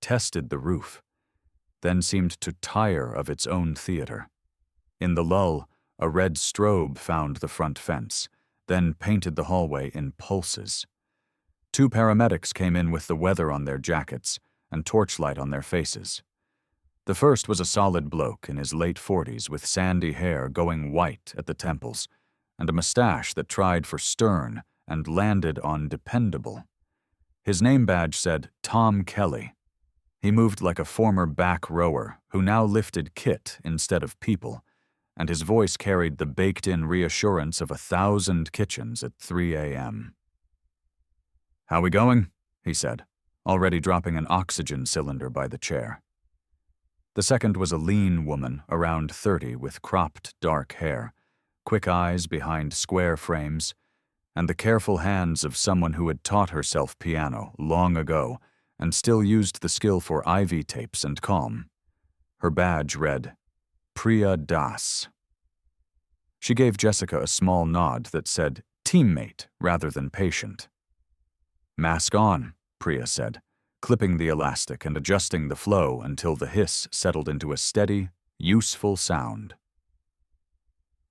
tested the roof, then seemed to tire of its own theater. In the lull, a red strobe found the front fence, then painted the hallway in pulses. 2 paramedics came in with the weather on their jackets and torchlight on their faces. The first was a solid bloke in his late 40s with sandy hair going white at the temples and a mustache that tried for stern and landed on dependable. His name badge said Tom Kelly. He moved like a former back rower who now lifted kit instead of people, and his voice carried the baked-in reassurance of 1,000 kitchens at 3 a.m. "How we going?" he said, already dropping an oxygen cylinder by the chair. The second was a lean woman around 30 with cropped dark hair, quick eyes behind square frames, and the careful hands of someone who had taught herself piano long ago and still used the skill for ivy tapes and calm. Her badge read, Priya Das. She gave Jessica a small nod that said teammate rather than patient. "Mask on," Priya said, clipping the elastic and adjusting the flow until the hiss settled into a steady, useful sound.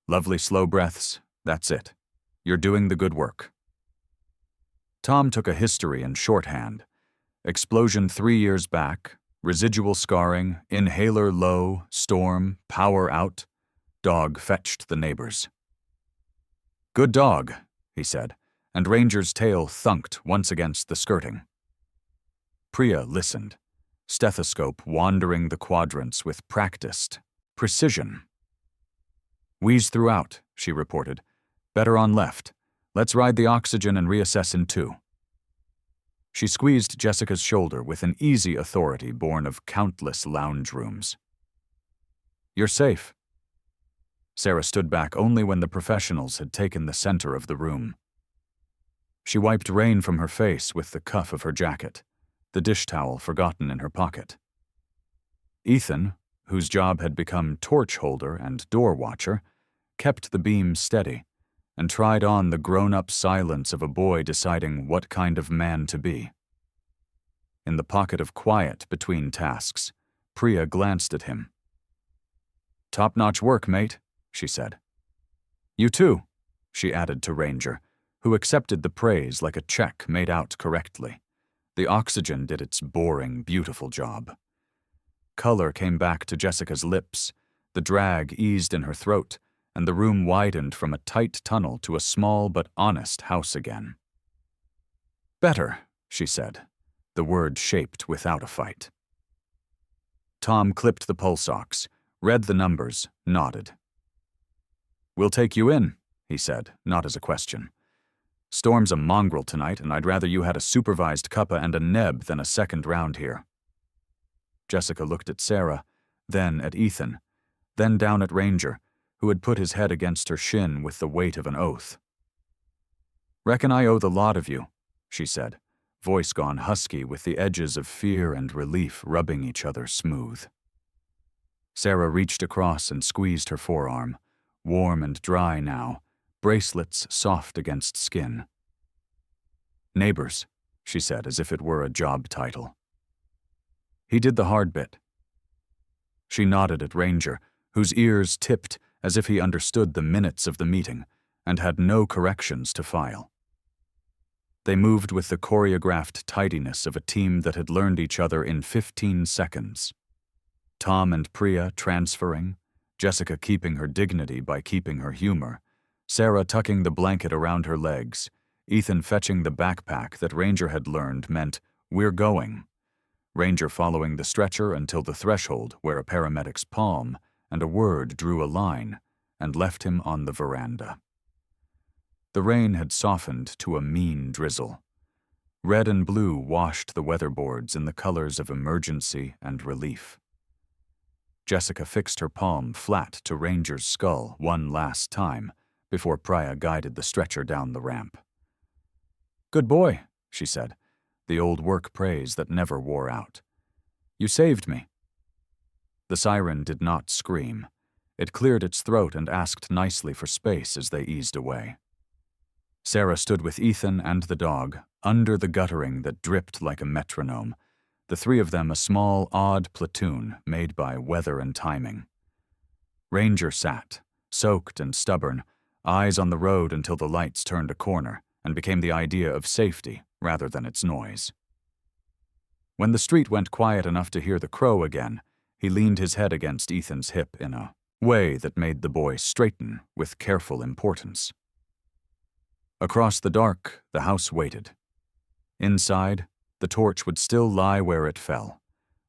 "Lovely slow breaths, that's it. You're doing the good work." Tom took a history in shorthand. Explosion 3 years back, residual scarring, inhaler low, storm, power out. Dog fetched the neighbors. "Good dog," he said, and Ranger's tail thunked once against the skirting. Priya listened, stethoscope wandering the quadrants with practiced precision. "Wheeze throughout," she reported. "Better on left. Let's ride the oxygen and reassess in 2. She squeezed Jessica's shoulder with an easy authority born of countless lounge rooms. "You're safe." Sarah stood back only when the professionals had taken the center of the room. She wiped rain from her face with the cuff of her jacket, the dish towel forgotten in her pocket. Ethan, whose job had become torch holder and door watcher, kept the beam steady and tried on the grown-up silence of a boy deciding what kind of man to be. In the pocket of quiet between tasks, Priya glanced at him. "Top-notch work, mate," she said. "You too," she added to Ranger, who accepted the praise like a check made out correctly. The oxygen did its boring, beautiful job. Color came back to Jessica's lips, the drag eased in her throat, and the room widened from a tight tunnel to a small but honest house again. "Better," she said, the word shaped without a fight. Tom clipped the pulse ox, read the numbers, nodded. "We'll take you in," he said, not as a question. "Storm's a mongrel tonight, and I'd rather you had a supervised cuppa and a neb than a second round here." Jessica looked at Sarah, then at Ethan, then down at Ranger, who had put his head against her shin with the weight of an oath. "Reckon I owe the lot of you," she said, voice gone husky with the edges of fear and relief rubbing each other smooth. Sarah reached across and squeezed her forearm, warm and dry now, bracelets soft against skin. "Neighbors," she said as if it were a job title. "He did the hard bit." She nodded at Ranger, whose ears tipped as if he understood the minutes of the meeting and had no corrections to file. They moved with the choreographed tidiness of a team that had learned each other in 15 seconds. Tom and Priya transferring, Jessica keeping her dignity by keeping her humor, Sarah tucking the blanket around her legs, Ethan fetching the backpack that Ranger had learned meant, "We're going." Ranger following the stretcher until the threshold where a paramedic's palm and a word drew a line and left him on the veranda. The rain had softened to a mean drizzle. Red and blue washed the weatherboards in the colors of emergency and relief. Jessica fixed her palm flat to Ranger's skull one last time before Priya guided the stretcher down the ramp. "Good boy," she said, the old work praise that never wore out. "You saved me." The siren did not scream. It cleared its throat and asked nicely for space as they eased away. Sarah stood with Ethan and the dog, under the guttering that dripped like a metronome, the three of them a small, odd platoon made by weather and timing. Ranger sat, soaked and stubborn, eyes on the road until the lights turned a corner and became the idea of safety rather than its noise. When the street went quiet enough to hear the crow again, he leaned his head against Ethan's hip in a way that made the boy straighten with careful importance. Across the dark, the house waited. Inside, the torch would still lie where it fell,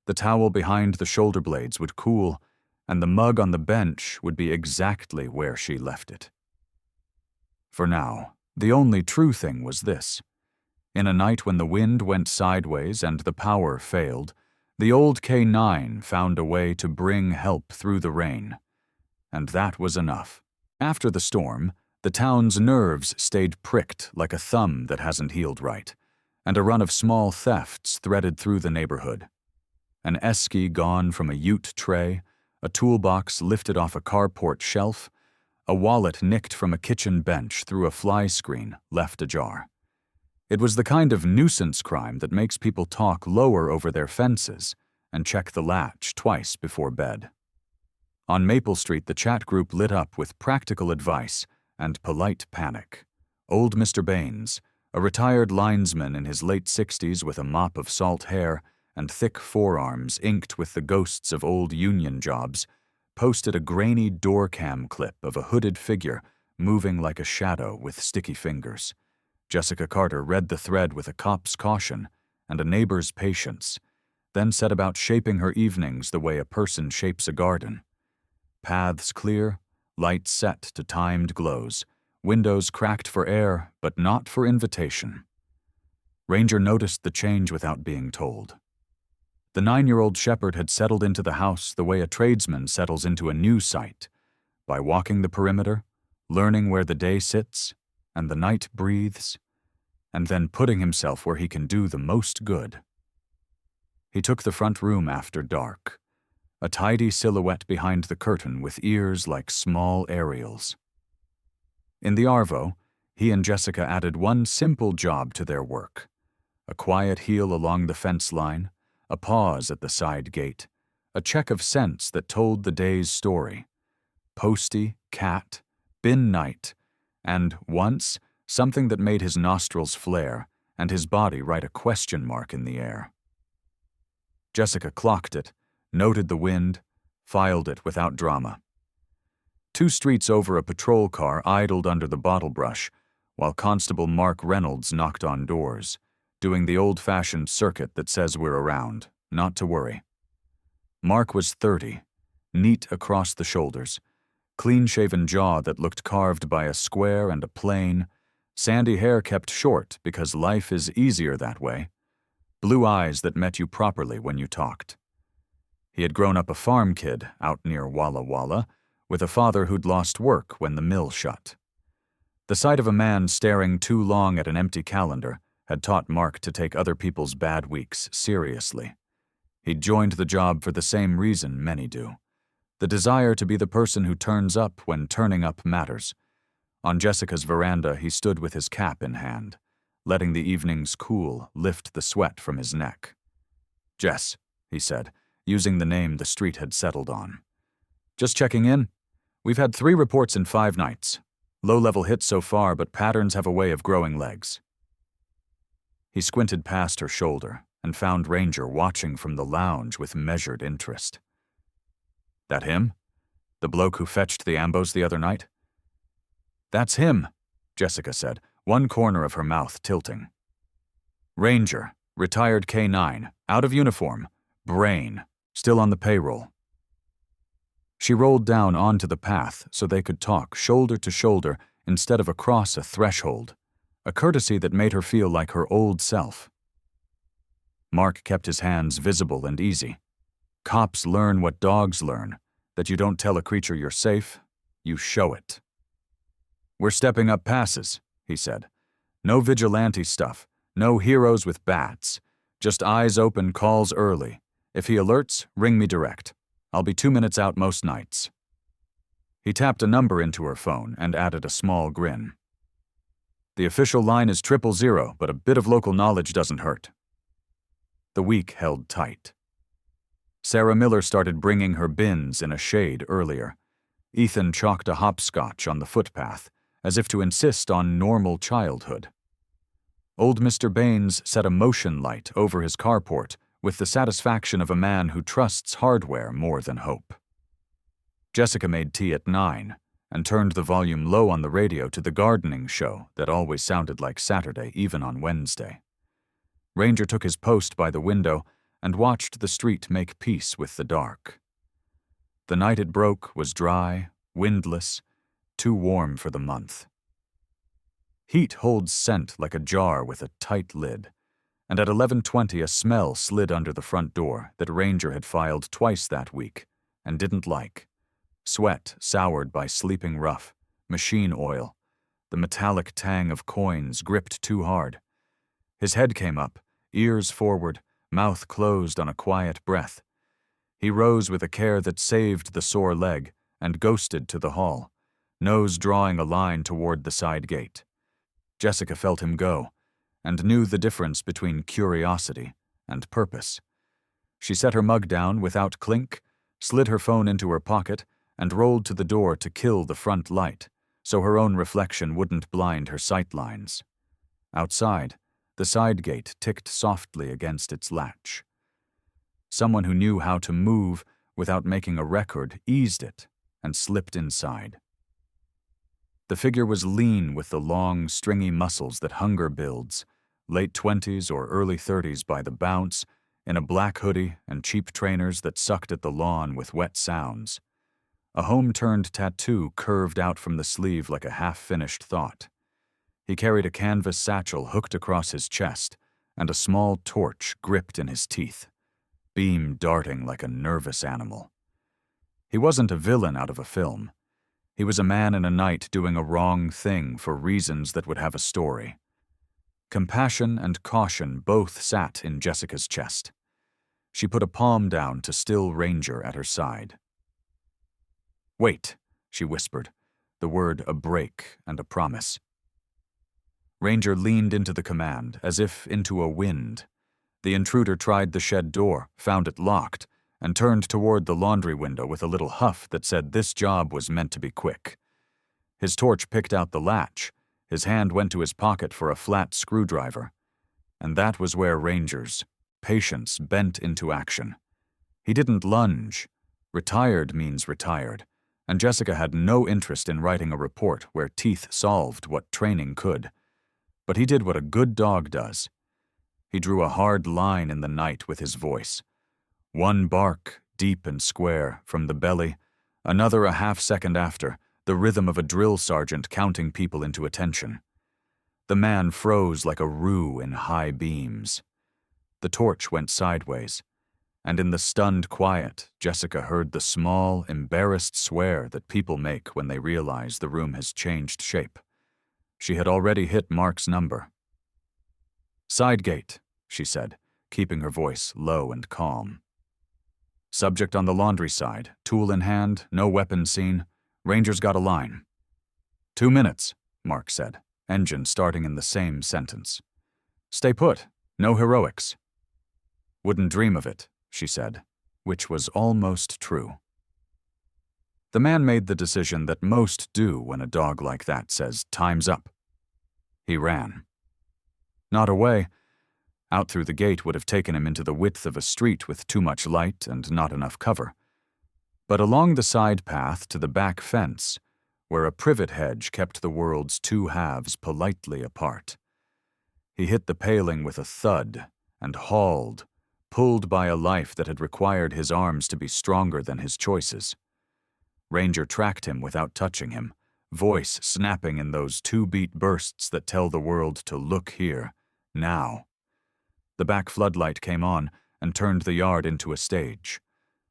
The towel behind the shoulder blades would cool, and the mug on the bench would be exactly where she left it. For now, the only true thing was this. In a night when the wind went sideways and the power failed, the old K9 found a way to bring help through the rain. And that was enough. After the storm, the town's nerves stayed pricked like a thumb that hasn't healed right, and a run of small thefts threaded through the neighborhood. An esky gone from a ute tray, a toolbox lifted off a carport shelf, a wallet nicked from a kitchen bench through a fly screen left ajar. It was the kind of nuisance crime that makes people talk lower over their fences and check the latch twice before bed. On Maple Street, the chat group lit up with practical advice and polite panic. Old Mr. Baines, a retired linesman in his late 60s with a mop of salt hair and thick forearms inked with the ghosts of old union jobs, posted a grainy door cam clip of a hooded figure moving like a shadow with sticky fingers. Jessica Carter read the thread with a cop's caution and a neighbor's patience, then set about shaping her evenings the way a person shapes a garden. Paths clear, lights set to timed glows, windows cracked for air but not for invitation. Ranger noticed the change without being told. The 9-year-old shepherd had settled into the house the way a tradesman settles into a new site, by walking the perimeter, learning where the day sits and the night breathes, and then putting himself where he can do the most good. He took the front room after dark, a tidy silhouette behind the curtain with ears like small aerials. In the Arvo, he and Jessica added one simple job to their work: a quiet heel along the fence line, a pause at the side gate, a check of scents that told the day's story. Posty, cat, bin night, and, once, something that made his nostrils flare and his body write a question mark in the air. Jessica clocked it, noted the wind, filed it without drama. 2 streets over, a patrol car idled under the bottle brush, while Constable Mark Reynolds knocked on doors, doing the old-fashioned circuit that says we're around, not to worry. Mark was 30, neat across the shoulders, clean-shaven jaw that looked carved by a square and a plane, sandy hair kept short because life is easier that way, blue eyes that met you properly when you talked. He had grown up a farm kid out near Walla Walla, with a father who'd lost work when the mill shut. The sight of a man staring too long at an empty calendar had taught Mark to take other people's bad weeks seriously. He'd joined the job for the same reason many do: the desire to be the person who turns up when turning up matters. On Jessica's veranda, he stood with his cap in hand, letting the evening's cool lift the sweat from his neck. "Jess," he said, using the name the street had settled on. "Just checking in. We've had 3 reports in 5 nights. Low-level hits so far, but patterns have a way of growing legs." He squinted past her shoulder and found Ranger watching from the lounge with measured interest. "That him? The bloke who fetched the ambos the other night?" "That's him," Jessica said, one corner of her mouth tilting. "Ranger, retired K9, out of uniform, brain, still on the payroll." She rolled down onto the path so they could talk shoulder to shoulder instead of across a threshold, a courtesy that made her feel like her old self. Mark kept his hands visible and easy. Cops learn what dogs learn, that you don't tell a creature you're safe, you show it. "We're stepping up passes," he said. "No vigilante stuff, no heroes with bats, just eyes open calls early. If he alerts, ring me direct. I'll be 2 minutes out most nights." He tapped a number into her phone and added a small grin. "The official line is 000, but a bit of local knowledge doesn't hurt." The week held tight. Sarah Miller started bringing her bins in a shade earlier. Ethan chalked a hopscotch on the footpath, as if to insist on normal childhood. Old Mr. Baines set a motion light over his carport with the satisfaction of a man who trusts hardware more than hope. Jessica made tea at 9 and turned the volume low on the radio to the gardening show that always sounded like Saturday, even on Wednesday. Ranger took his post by the window and watched the street make peace with the dark. The night it broke was dry, windless, too warm for the month. Heat holds scent like a jar with a tight lid, and at 11:20 a smell slid under the front door that Ranger had filed twice that week and didn't like. Sweat soured by sleeping rough, machine oil, the metallic tang of coins gripped too hard. His head came up, ears forward, mouth closed on a quiet breath. He rose with a care that saved the sore leg and ghosted to the hall, nose drawing a line toward the side gate. Jessica felt him go and knew the difference between curiosity and purpose. She set her mug down without clink, slid her phone into her pocket, and rolled to the door to kill the front light so her own reflection wouldn't blind her sight lines. Outside, the side gate ticked softly against its latch. Someone who knew how to move without making a record eased it and slipped inside. The figure was lean with the long, stringy muscles that hunger builds, late 20s or early 30s by the bounce, in a black hoodie and cheap trainers that sucked at the lawn with wet sounds. A home-turned tattoo curved out from the sleeve like a half-finished thought. He carried a canvas satchel hooked across his chest and a small torch gripped in his teeth, beam darting like a nervous animal. He wasn't a villain out of a film. He was a man in a night doing a wrong thing for reasons that would have a story. Compassion and caution both sat in Jessica's chest. She put a palm down to still Ranger at her side. "Wait," she whispered, the word a break and a promise. Ranger leaned into the command, as if into a wind. The intruder tried the shed door, found it locked, and turned toward the laundry window with a little huff that said this job was meant to be quick. His torch picked out the latch. His hand went to his pocket for a flat screwdriver. And that was where Ranger's patience bent into action. He didn't lunge. Retired means retired, and Jessica had no interest in writing a report where teeth solved what training could. But he did what a good dog does. He drew a hard line in the night with his voice. One bark, deep and square, from the belly, another a half-second after, the rhythm of a drill sergeant counting people into attention. The man froze like a rue in high beams. The torch went sideways, and in the stunned quiet, Jessica heard the small, embarrassed swear that people make when they realize the room has changed shape. She had already hit Mark's number. "Side gate," she said, keeping her voice low and calm. "Subject on the laundry side, tool in hand, no weapon seen. Ranger's got a line." 2 minutes, Mark said, engine starting in the same sentence. "Stay put, no heroics." "Wouldn't dream of it," she said, which was almost true. The man made the decision that most do when a dog like that says, "Time's up." He ran. Not away. Out through the gate would have taken him into the width of a street with too much light and not enough cover. But along the side path to the back fence, where a privet hedge kept the world's two halves politely apart. He hit the paling with a thud and hauled, pulled by a life that had required his arms to be stronger than his choices. Ranger tracked him without touching him, voice snapping in those two-beat bursts that tell the world to look here, now. The back floodlight came on and turned the yard into a stage.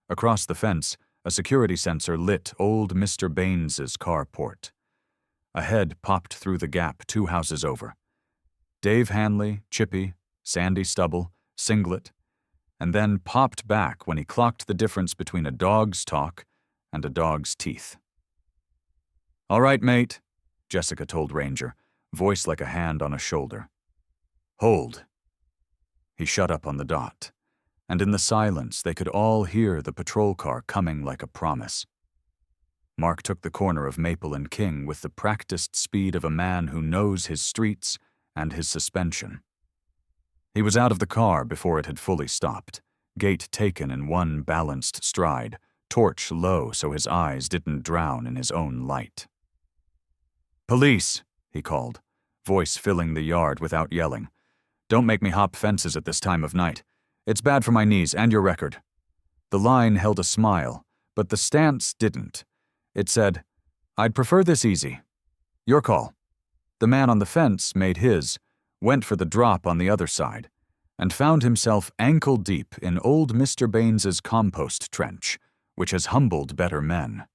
Across the fence, a security sensor lit old Mr. Baines's carport. A head popped through the gap 2 houses over. Dave Hanley, Chippy, Sandy Stubble, Singlet, and then popped back when he clocked the difference between a dog's talk and a dog's teeth. "All right, mate," Jessica told Ranger, voice like a hand on a shoulder. "Hold." He shut up on the dot, and in the silence they could all hear the patrol car coming like a promise. Mark took the corner of Maple and King with the practiced speed of a man who knows his streets and his suspension. He was out of the car before it had fully stopped, gait taken in one balanced stride, torch low so his eyes didn't drown in his own light. "Police," he called, voice filling the yard without yelling. "Don't make me hop fences at this time of night. It's bad for my knees and your record." The line held a smile, but the stance didn't. It said, "I'd prefer this easy. Your call." The man on the fence made his, went for the drop on the other side, and found himself ankle-deep in old Mr. Baines's compost trench, which has humbled better men.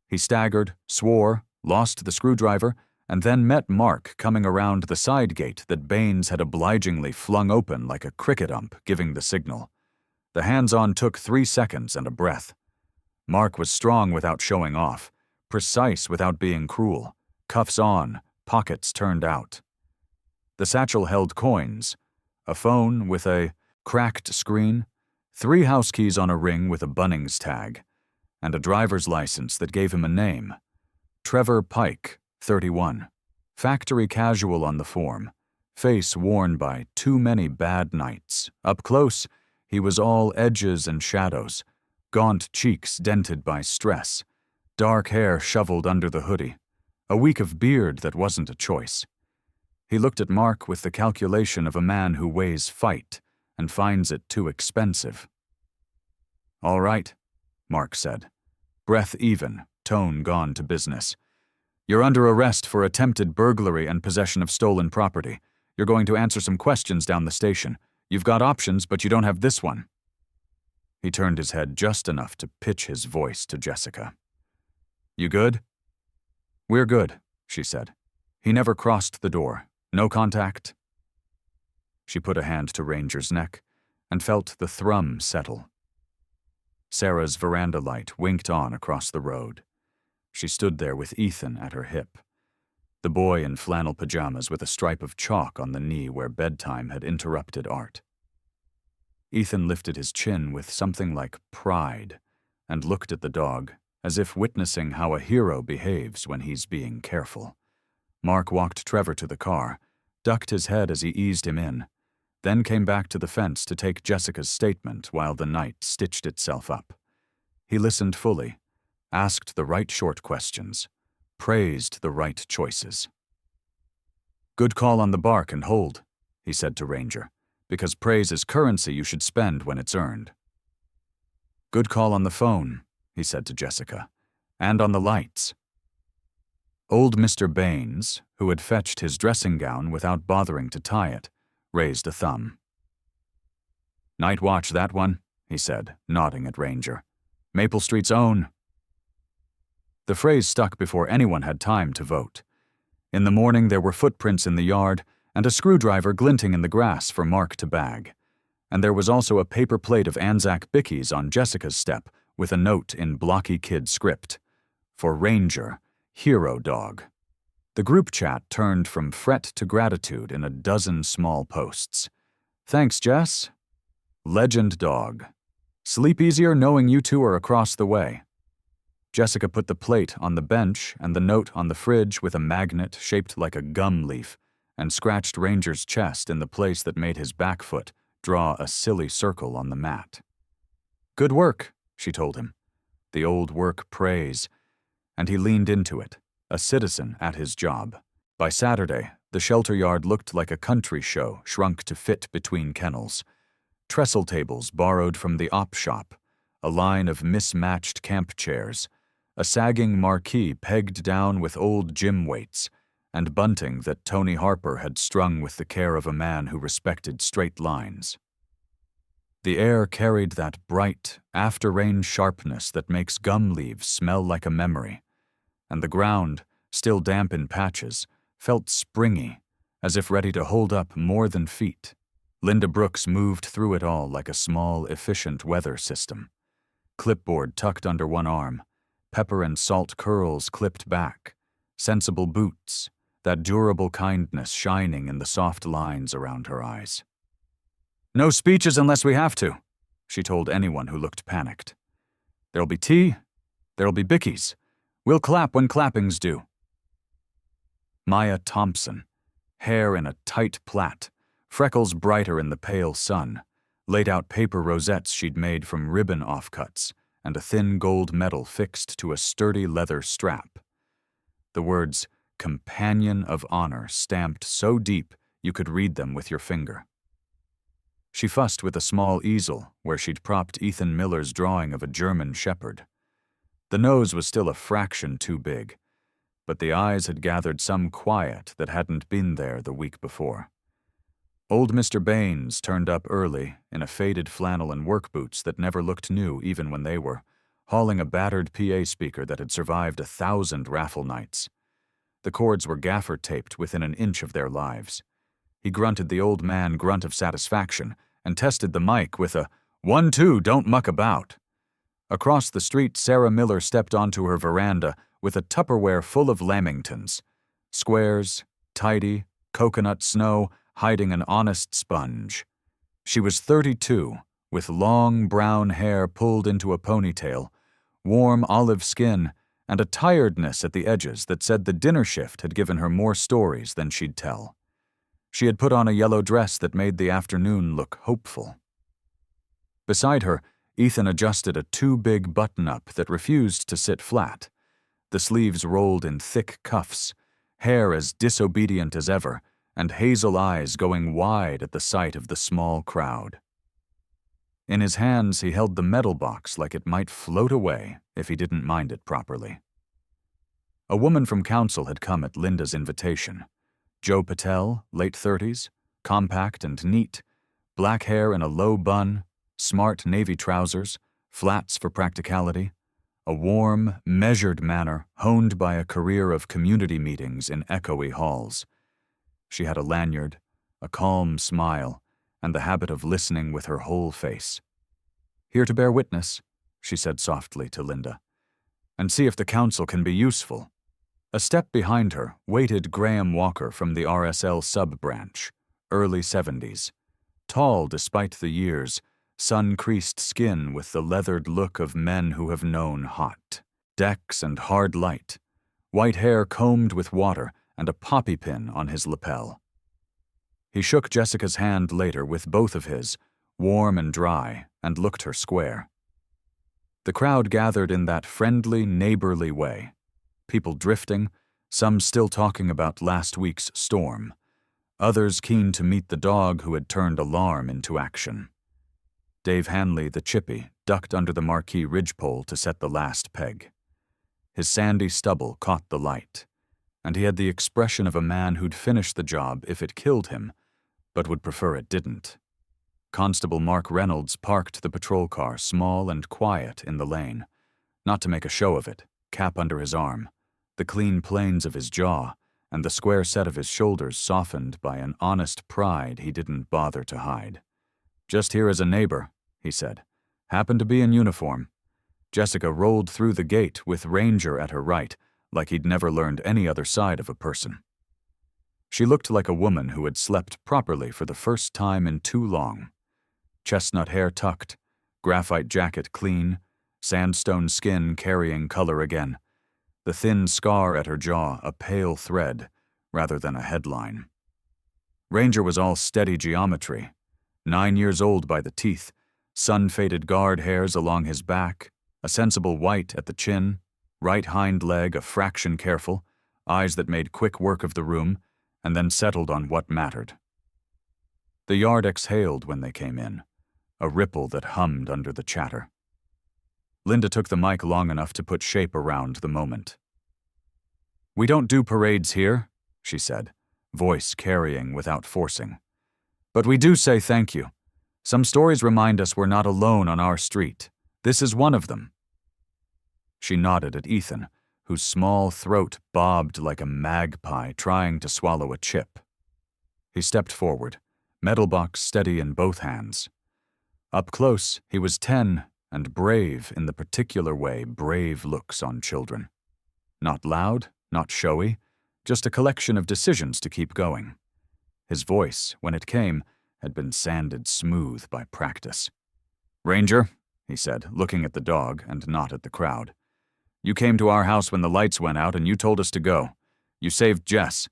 He staggered, swore, lost the screwdriver, and then met Mark coming around the side gate that Baines had obligingly flung open like a cricket ump giving the signal. The hands-on took 3 seconds and a breath. Mark was strong without showing off, precise without being cruel, cuffs on, pockets turned out. The satchel held coins, a phone with a cracked screen, 3 house keys on a ring with a Bunnings tag, and a driver's license that gave him a name. Trevor Pike, 31. Factory casual on the form, face worn by too many bad nights. Up close, he was all edges and shadows, gaunt cheeks dented by stress, dark hair shoveled under the hoodie, a week of beard that wasn't a choice. He looked at Mark with the calculation of a man who weighs fight and finds it too expensive. "All right," Mark said, breath even, tone gone to business. "You're under arrest for attempted burglary and possession of stolen property. You're going to answer some questions down the station. You've got options, but you don't have this one." He turned his head just enough to pitch his voice to Jessica. "You good?" "We're good," she said. He never crossed the door. No contact. She put a hand to Ranger's neck and felt the thrum settle. Sarah's veranda light winked on across the road. She stood there with Ethan at her hip, the boy in flannel pajamas with a stripe of chalk on the knee where bedtime had interrupted art. Ethan lifted his chin with something like pride and looked at the dog as if witnessing how a hero behaves when he's being careful. Mark walked Trevor to the car, ducked his head as he eased him in, then came back to the fence to take Jessica's statement while the night stitched itself up. He listened fully, asked the right short questions, praised the right choices. "Good call on the bark and hold," he said to Ranger, "because praise is currency you should spend when it's earned." "Good call on the phone," he said to Jessica, "and on the lights." Old Mr. Baines, who had fetched his dressing gown without bothering to tie it, raised a thumb. "Night watch, that one," he said, nodding at Ranger. "Maple Street's own." The phrase stuck before anyone had time to vote. In the morning there were footprints in the yard and a screwdriver glinting in the grass for Mark to bag. And there was also a paper plate of Anzac bickies on Jessica's step with a note in blocky kid script. For Ranger, hero dog. The group chat turned from fret to gratitude in a dozen small posts. "Thanks, Jess." "Legend dog." "Sleep easier knowing you two are across the way." Jessica put the plate on the bench and the note on the fridge with a magnet shaped like a gum leaf and scratched Ranger's chest in the place that made his back foot draw a silly circle on the mat. "Good work," she told him. The old work praise. And he leaned into it, a citizen at his job. By Saturday, the shelter yard looked like a country show shrunk to fit between kennels. Trestle tables borrowed from the op shop, a line of mismatched camp chairs, a sagging marquee pegged down with old gym weights, and bunting that Tony Harper had strung with the care of a man who respected straight lines. The air carried that bright, after-rain sharpness that makes gum leaves smell like a memory, and the ground, still damp in patches, felt springy, as if ready to hold up more than feet. Linda Brooks moved through it all like a small, efficient weather system. Clipboard tucked under one arm, pepper and salt curls clipped back, sensible boots, that durable kindness shining in the soft lines around her eyes. "No speeches unless we have to," she told anyone who looked panicked. "There'll be tea, there'll be bickies. We'll clap when clapping's due." Maya Thompson, hair in a tight plait, freckles brighter in the pale sun, laid out paper rosettes she'd made from ribbon offcuts and a thin gold medal fixed to a sturdy leather strap. The words "Companion of Honor" stamped so deep you could read them with your finger. She fussed with a small easel where she'd propped Ethan Miller's drawing of a German shepherd. The nose was still a fraction too big, but the eyes had gathered some quiet that hadn't been there the week before. Old Mr. Baines turned up early in a faded flannel and work boots that never looked new even when they were, hauling a battered PA speaker that had survived 1,000 raffle nights. The cords were gaffer-taped within an inch of their lives. He grunted the old man grunt of satisfaction and tested the mic with a 1-2, don't muck about. Across the street, Sarah Miller stepped onto her veranda with a Tupperware full of lamingtons. Squares, tidy, coconut snow, hiding an honest sponge. She was 32, with long brown hair pulled into a ponytail, warm olive skin, and a tiredness at the edges that said the dinner shift had given her more stories than she'd tell. She had put on a yellow dress that made the afternoon look hopeful. Beside her, Ethan adjusted a too-big button-up that refused to sit flat. The sleeves rolled in thick cuffs, hair as disobedient as ever, and hazel eyes going wide at the sight of the small crowd. In his hands, he held the medal box like it might float away if he didn't mind it properly. A woman from council had come at Linda's invitation. Joe Patel, late 30s, compact and neat, black hair in a low bun, smart navy trousers, flats for practicality, a warm, measured manner honed by a career of community meetings in echoey halls. She had a lanyard, a calm smile, and the habit of listening with her whole face. "Here to bear witness," she said softly to Linda, "and see if the council can be useful." A step behind her waited Graham Walker from the RSL sub-branch, early 70s. Tall despite the years, sun-creased skin with the leathered look of men who have known hot. Decks and hard light, white hair combed with water, and a poppy pin on his lapel. He shook Jessica's hand later with both of his, warm and dry, and looked her square. The crowd gathered in that friendly, neighborly way. People drifting, some still talking about last week's storm, others keen to meet the dog who had turned alarm into action. Dave Hanley, the chippy, ducked under the marquee ridgepole to set the last peg. His sandy stubble caught the light, and he had the expression of a man who'd finish the job if it killed him, but would prefer it didn't. Constable Mark Reynolds parked the patrol car small and quiet in the lane, not to make a show of it, cap under his arm, the clean planes of his jaw, and the square set of his shoulders softened by an honest pride he didn't bother to hide. "Just here as a neighbor," he said. "Happened to be in uniform." Jessica rolled through the gate with Ranger at her right, like he'd never learned any other side of a person. She looked like a woman who had slept properly for the first time in too long. Chestnut hair tucked, graphite jacket clean, sandstone skin carrying color again, the thin scar at her jaw a pale thread rather than a headline. Ranger was all steady geometry, 9 years old by the teeth, sun-faded guard hairs along his back, a sensible white at the chin, right hind leg a fraction careful, eyes that made quick work of the room, and then settled on what mattered. The yard exhaled when they came in, a ripple that hummed under the chatter. Linda took the mic long enough to put shape around the moment. "We don't do parades here," she said, voice carrying without forcing. "But we do say thank you. Some stories remind us we're not alone on our street. This is one of them." She nodded at Ethan, whose small throat bobbed like a magpie trying to swallow a chip. He stepped forward, medal box steady in both hands. Up close, he was 10 and brave in the particular way brave looks on children. Not loud, not showy, just a collection of decisions to keep going. His voice, when it came, had been sanded smooth by practice. "Ranger," he said, looking at the dog and not at the crowd. "You came to our house when the lights went out and you told us to go. You saved Jess.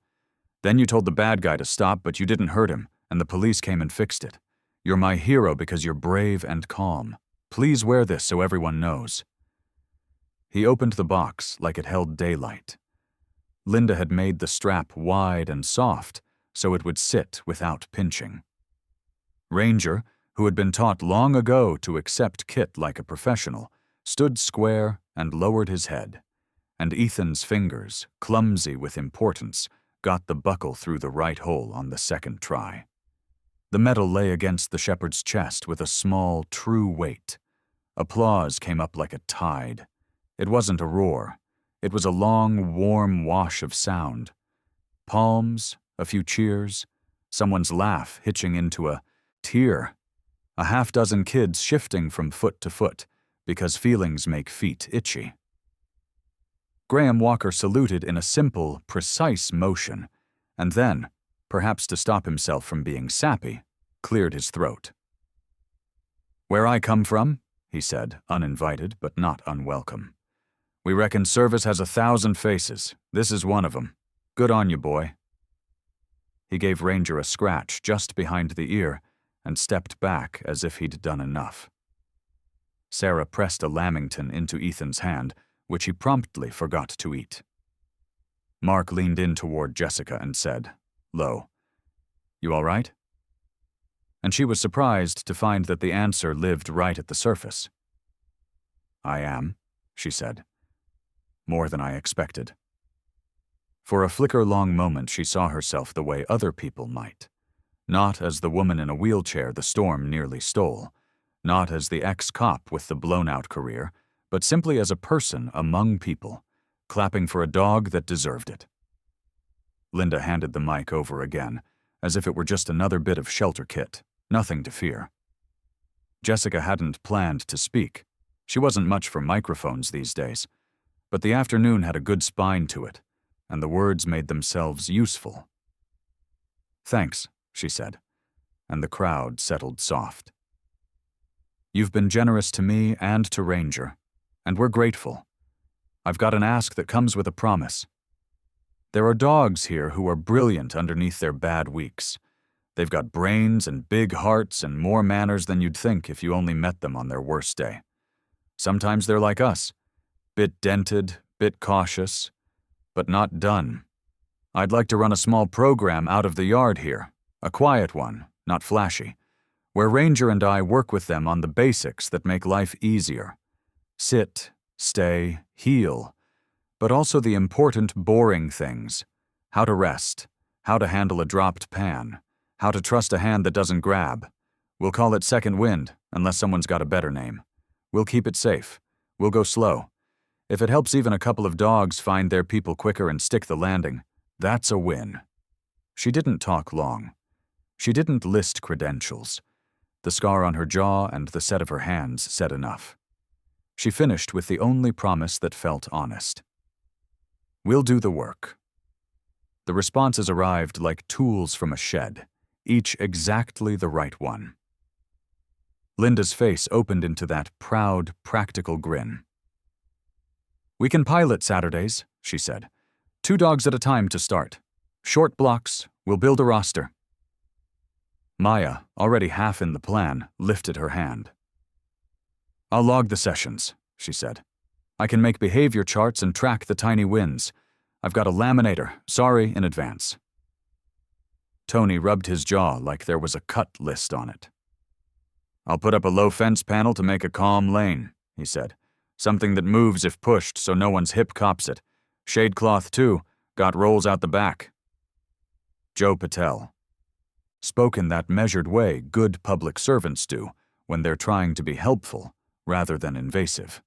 Then you told the bad guy to stop, but you didn't hurt him, and the police came and fixed it. You're my hero because you're brave and calm. Please wear this so everyone knows." He opened the box like it held daylight. Linda had made the strap wide and soft so it would sit without pinching. Ranger, who had been taught long ago to accept Kit like a professional, stood square and lowered his head, and Ethan's fingers, clumsy with importance, got the buckle through the right hole on the second try. The metal lay against the shepherd's chest with a small, true weight. Applause came up like a tide. It wasn't a roar. It was a long, warm wash of sound. Palms, a few cheers, someone's laugh hitching into a tear, a half-dozen kids shifting from foot to foot because feelings make feet itchy. Graham Walker saluted in a simple, precise motion, and then, perhaps to stop himself from being sappy, cleared his throat. "Where I come from," he said, uninvited but not unwelcome, "we reckon service has 1,000 faces. This is one of 'em. Good on you, boy." He gave Ranger a scratch just behind the ear and stepped back as if he'd done enough. Sarah pressed a lamington into Ethan's hand, which he promptly forgot to eat. Mark leaned in toward Jessica and said, low, "You all right?" And she was surprised to find that the answer lived right at the surface. "I am," she said. "More than I expected." For a flicker-long moment she saw herself the way other people might. Not as the woman in a wheelchair the storm nearly stole, not as the ex-cop with the blown-out career, but simply as a person among people, clapping for a dog that deserved it. Linda handed the mic over again, as if it were just another bit of shelter kit, nothing to fear. Jessica hadn't planned to speak. She wasn't much for microphones these days, but the afternoon had a good spine to it, and the words made themselves useful. "Thanks," she said, and the crowd settled soft. "You've been generous to me and to Ranger, and we're grateful. I've got an ask that comes with a promise. There are dogs here who are brilliant underneath their bad weeks. They've got brains and big hearts and more manners than you'd think if you only met them on their worst day. Sometimes they're like us, bit dented, bit cautious, but not done. I'd like to run a small program out of the yard here, a quiet one, not flashy, where Ranger and I work with them on the basics that make life easier. Sit, stay, heal, but also the important, boring things. How to rest, how to handle a dropped pan, how to trust a hand that doesn't grab. We'll call it second wind, unless someone's got a better name. We'll keep it safe. We'll go slow. If it helps even a couple of dogs find their people quicker and stick the landing, that's a win." She didn't talk long. She didn't list credentials. The scar on her jaw and the set of her hands said enough. She finished with the only promise that felt honest. "We'll do the work." The responses arrived like tools from a shed, each exactly the right one. Linda's face opened into that proud, practical grin. "We can pilot Saturdays," she said. 2 dogs at a time to start. Short blocks, we'll build a roster." Maya, already half in the plan, lifted her hand. "I'll log the sessions," she said. "I can make behavior charts and track the tiny wins. I've got a laminator, sorry in advance." Tony rubbed his jaw like there was a cut list on it. "I'll put up a low fence panel to make a calm lane," he said. "Something that moves if pushed so no one's hip cops it. Shade cloth too, got rolls out the back." Joe Patel. Spoke in that measured way good public servants do when they're trying to be helpful rather than invasive.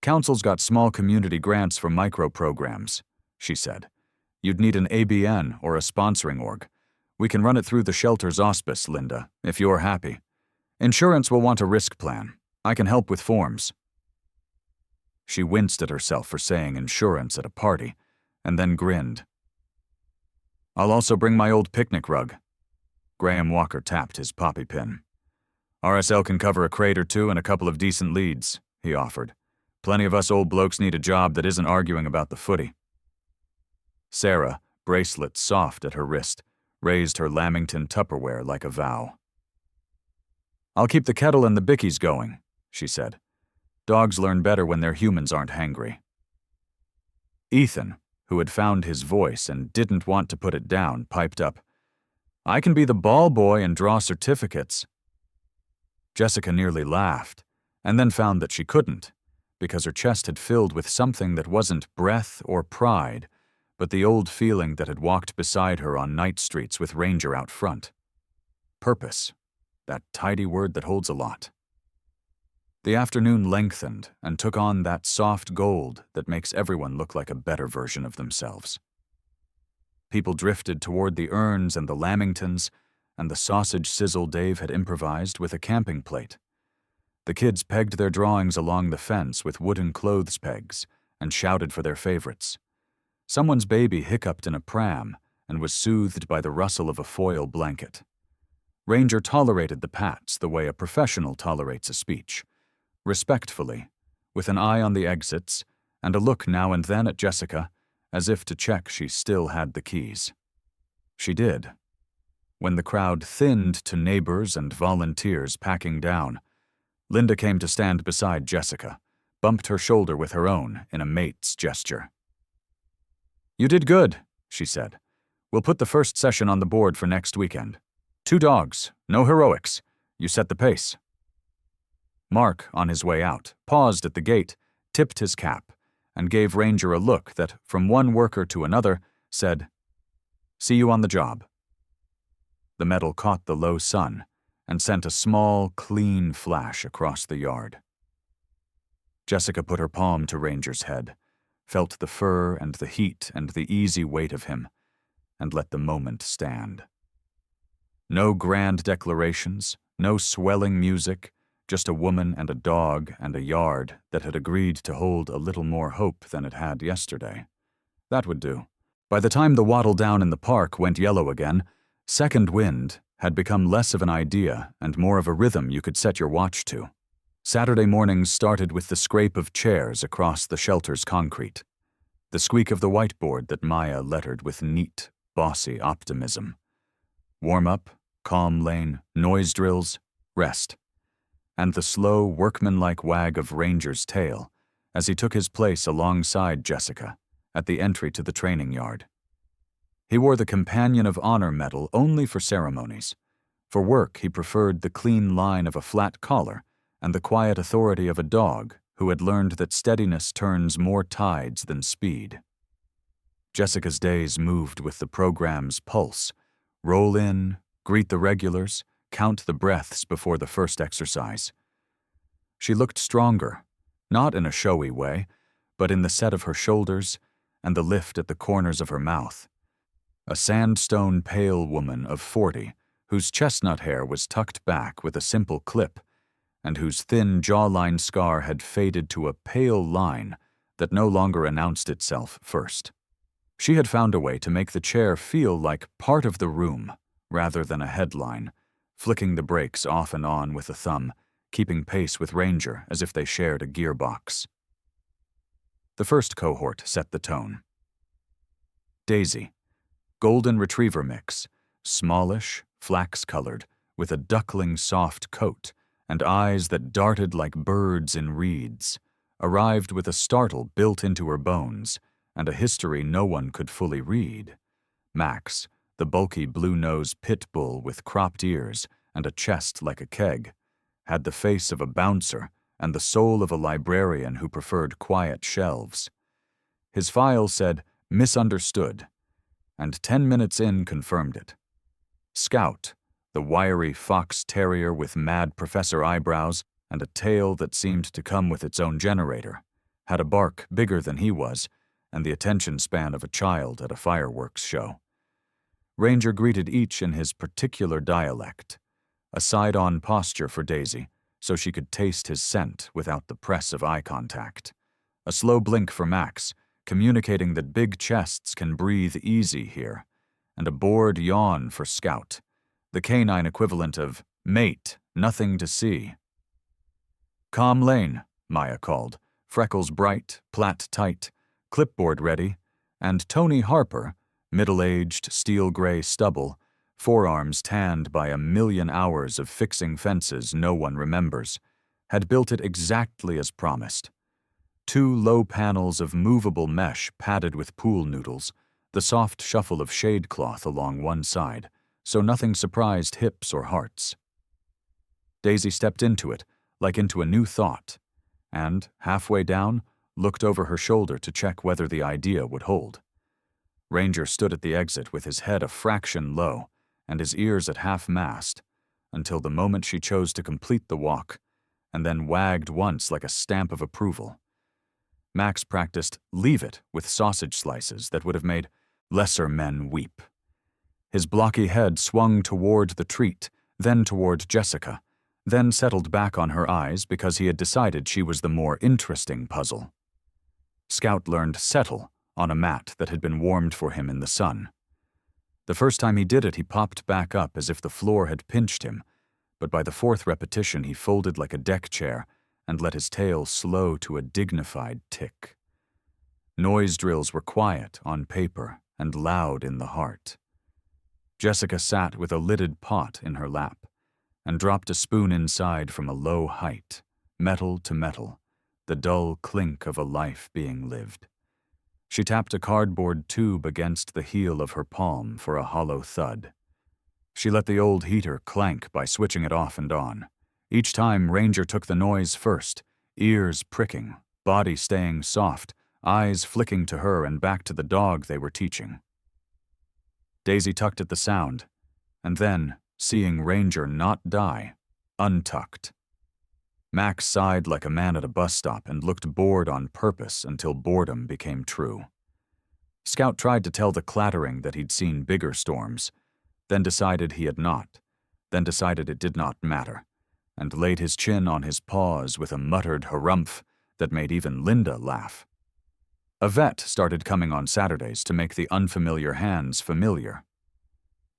"Council's got small community grants for micro-programs," she said. "You'd need an ABN or a sponsoring org. We can run it through the shelter's auspice, Linda, if you're happy. Insurance will want a risk plan. I can help with forms." She winced at herself for saying insurance at a party, and then grinned. "I'll also bring my old picnic rug." Graham Walker tapped his poppy pin. "RSL can cover a crate or two and a couple of decent leads," he offered. "Plenty of us old blokes need a job that isn't arguing about the footy." Sarah, bracelet soft at her wrist, raised her Lamington Tupperware like a vow. "I'll keep the kettle and the bickies going," she said. "Dogs learn better when their humans aren't hangry." Ethan, who had found his voice and didn't want to put it down, piped up, I can be the ball boy and draw certificates." Jessica nearly laughed, and then found that she couldn't, because her chest had filled with something that wasn't breath or pride, but the old feeling that had walked beside her on night streets with Ranger out front. Purpose, that tidy word that holds a lot. The afternoon lengthened and took on that soft gold that makes everyone look like a better version of themselves. People drifted toward the urns and the lamingtons and the sausage sizzle Dave had improvised with a camping plate. The kids pegged their drawings along the fence with wooden clothes pegs and shouted for their favorites. Someone's baby hiccuped in a pram and was soothed by the rustle of a foil blanket. Ranger tolerated the pats the way a professional tolerates a speech, respectfully, with an eye on the exits and a look now and then at Jessica, as if to check she still had the keys. She did. When the crowd thinned to neighbors and volunteers packing down, Linda came to stand beside Jessica, bumped her shoulder with her own in a mate's gesture. "You did good," she said. "We'll put the first session on the board for next weekend. 2 dogs, no heroics. You set the pace." Mark, on his way out, paused at the gate, tipped his cap, and gave Ranger a look that, from one worker to another, said, "See you on the job." The metal caught the low sun and sent a small, clean flash across the yard. Jessica put her palm to Ranger's head, felt the fur and the heat and the easy weight of him, and let the moment stand. No grand declarations, no swelling music, just a woman and a dog and a yard that had agreed to hold a little more hope than it had yesterday. That would do. By the time the wattle down in the park went yellow again, second wind had become less of an idea and more of a rhythm you could set your watch to. Saturday mornings started with the scrape of chairs across the shelter's concrete, the squeak of the whiteboard that Maya lettered with neat, bossy optimism. Warm-up, calm lane, noise drills, rest, and the slow, workmanlike wag of Ranger's tail as he took his place alongside Jessica at the entry to the training yard. He wore the Companion of Honor medal only for ceremonies. For work, he preferred the clean line of a flat collar and the quiet authority of a dog who had learned that steadiness turns more tides than speed. Jessica's days moved with the program's pulse. Roll in, greet the regulars, count the breaths before the first exercise. She looked stronger, not in a showy way, but in the set of her shoulders and the lift at the corners of her mouth. A sandstone pale woman of 40, whose chestnut hair was tucked back with a simple clip, and whose thin jawline scar had faded to a pale line that no longer announced itself first. She had found a way to make the chair feel like part of the room, rather than a headline, flicking the brakes off and on with a thumb, keeping pace with Ranger as if they shared a gearbox. The first cohort set the tone. Daisy, golden retriever mix, smallish, flax-colored, with a duckling-soft coat and eyes that darted like birds in reeds, arrived with a startle built into her bones and a history no one could fully read. Max, the bulky blue-nosed pit bull with cropped ears and a chest like a keg, had the face of a bouncer and the soul of a librarian who preferred quiet shelves. His file said, "Misunderstood," and 10 minutes in confirmed it. Scout, the wiry fox terrier with mad professor eyebrows and a tail that seemed to come with its own generator, had a bark bigger than he was and the attention span of a child at a fireworks show. Ranger greeted each in his particular dialect, a side-on posture for Daisy so she could taste his scent without the press of eye contact, a slow blink for Max, communicating that big chests can breathe easy here, and a bored yawn for Scout, the canine equivalent of, "Mate, nothing to see." "Calm lane," Maya called, freckles bright, plait tight, clipboard ready, and Tony Harper, middle-aged, steel-gray stubble, forearms tanned by a million hours of fixing fences no one remembers, had built it exactly as promised. 2 low panels of movable mesh padded with pool noodles, the soft shuffle of shade cloth along one side, so nothing surprised hips or hearts. Daisy stepped into it, like into a new thought, and, halfway down, looked over her shoulder to check whether the idea would hold. Ranger stood at the exit with his head a fraction low and his ears at half-mast, until the moment she chose to complete the walk, and then wagged once like a stamp of approval. Max practiced "leave it" with sausage slices that would have made lesser men weep. His blocky head swung toward the treat, then toward Jessica, then settled back on her eyes because he had decided she was the more interesting puzzle. Scout learned "settle" on a mat that had been warmed for him in the sun. The first time he did it, he popped back up as if the floor had pinched him, but by the fourth repetition he folded like a deck chair and let his tail slow to a dignified tick. Noise drills were quiet on paper and loud in the heart. Jessica sat with a lidded pot in her lap and dropped a spoon inside from a low height, metal to metal, the dull clink of a life being lived. She tapped a cardboard tube against the heel of her palm for a hollow thud. She let the old heater clank by switching it off and on. Each time, Ranger took the noise first, ears pricking, body staying soft, eyes flicking to her and back to the dog they were teaching. Daisy tucked at the sound, and then, seeing Ranger not die, untucked. Max sighed like a man at a bus stop and looked bored on purpose until boredom became true. Scout tried to tell the clattering that he'd seen bigger storms, then decided he had not, then decided it did not matter, and laid his chin on his paws with a muttered harumph that made even Linda laugh. A vet started coming on Saturdays to make the unfamiliar hands familiar.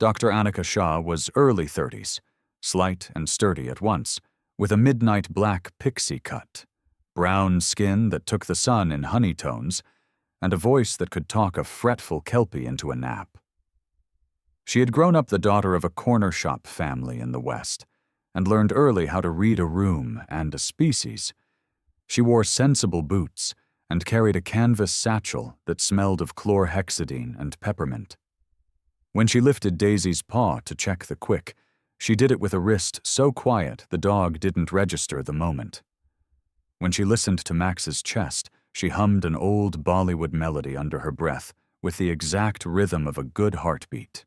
Dr. Annika Shah was early 30s, slight and sturdy at once, with a midnight black pixie cut, brown skin that took the sun in honey tones, and a voice that could talk a fretful Kelpie into a nap. She had grown up the daughter of a corner shop family in the West, and learned early how to read a room and a species. She wore sensible boots and carried a canvas satchel that smelled of chlorhexidine and peppermint. When she lifted Daisy's paw to check the quick, she did it with a wrist so quiet the dog didn't register the moment. When she listened to Max's chest, she hummed an old Bollywood melody under her breath with the exact rhythm of a good heartbeat.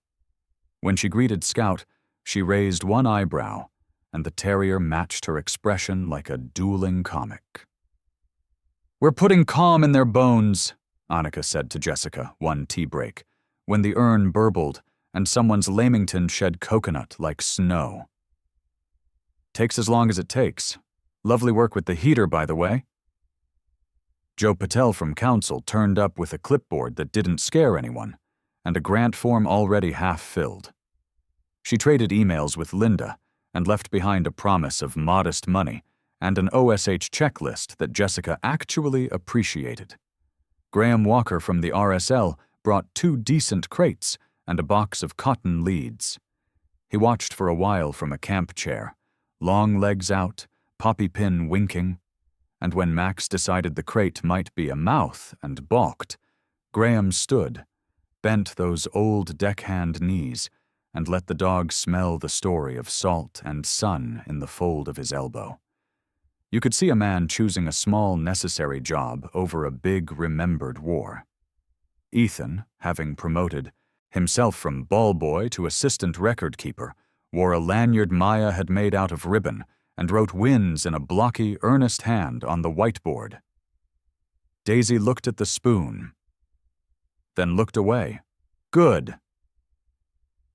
When she greeted Scout, she raised one eyebrow, and the terrier matched her expression like a dueling comic. "We're putting calm in their bones," Annika said to Jessica one tea break, when the urn burbled and someone's lamington shed coconut like snow. "Takes as long as it takes. Lovely work with the heater, by the way." Joe Patel from Council turned up with a clipboard that didn't scare anyone, and a grant form already half-filled. She traded emails with Linda and left behind a promise of modest money and an OSH checklist that Jessica actually appreciated. Graham Walker from the RSL brought 2 decent crates and a box of cotton leads. He watched for a while from a camp chair, long legs out, poppy pin winking, and when Max decided the crate might be a mouth and balked, Graham stood, bent those old deckhand knees, and let the dog smell the story of salt and sun in the fold of his elbow. You could see a man choosing a small necessary job over a big remembered war. Ethan, having promoted himself from ball boy to assistant record keeper, wore a lanyard Maya had made out of ribbon and wrote wins in a blocky, earnest hand on the whiteboard. Daisy looked at the spoon, then looked away. Good.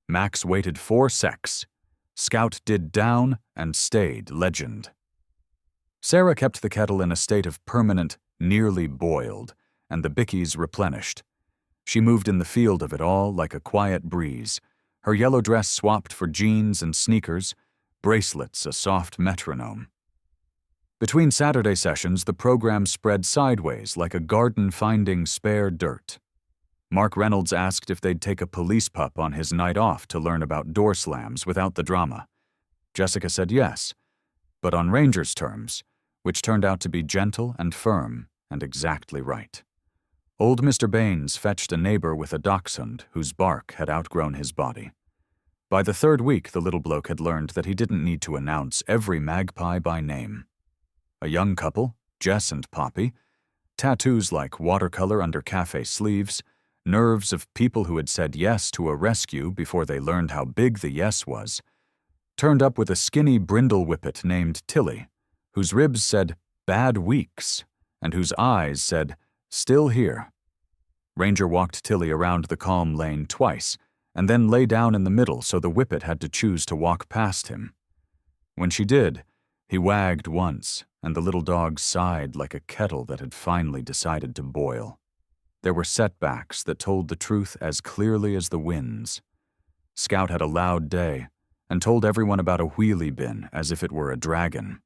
Max waited 4 secs. Scout did down and stayed legend. Sarah kept the kettle in a state of permanent, nearly boiled, and the bickies replenished. She moved in the field of it all like a quiet breeze, her yellow dress swapped for jeans and sneakers, bracelets a soft metronome. Between Saturday sessions, the program spread sideways like a garden finding spare dirt. Mark Reynolds asked if they'd take a police pup on his night off to learn about door slams without the drama. Jessica said yes, but on Ranger's terms, which turned out to be gentle and firm and exactly right. Old Mr. Baines fetched a neighbor with a dachshund whose bark had outgrown his body. By the third week, the little bloke had learned that he didn't need to announce every magpie by name. A young couple, Jess and Poppy, tattoos like watercolor under cafe sleeves, nerves of people who had said yes to a rescue before they learned how big the yes was, turned up with a skinny brindle whippet named Tilly, whose ribs said, "Bad weeks," and whose eyes said, "Still here." Ranger walked Tilly around the calm lane twice, and then lay down in the middle so the whippet had to choose to walk past him. When she did, he wagged once, and the little dog sighed like a kettle that had finally decided to boil. There were setbacks that told the truth as clearly as the winds. Scout had a loud day, and told everyone about a wheelie bin as if it were a dragon.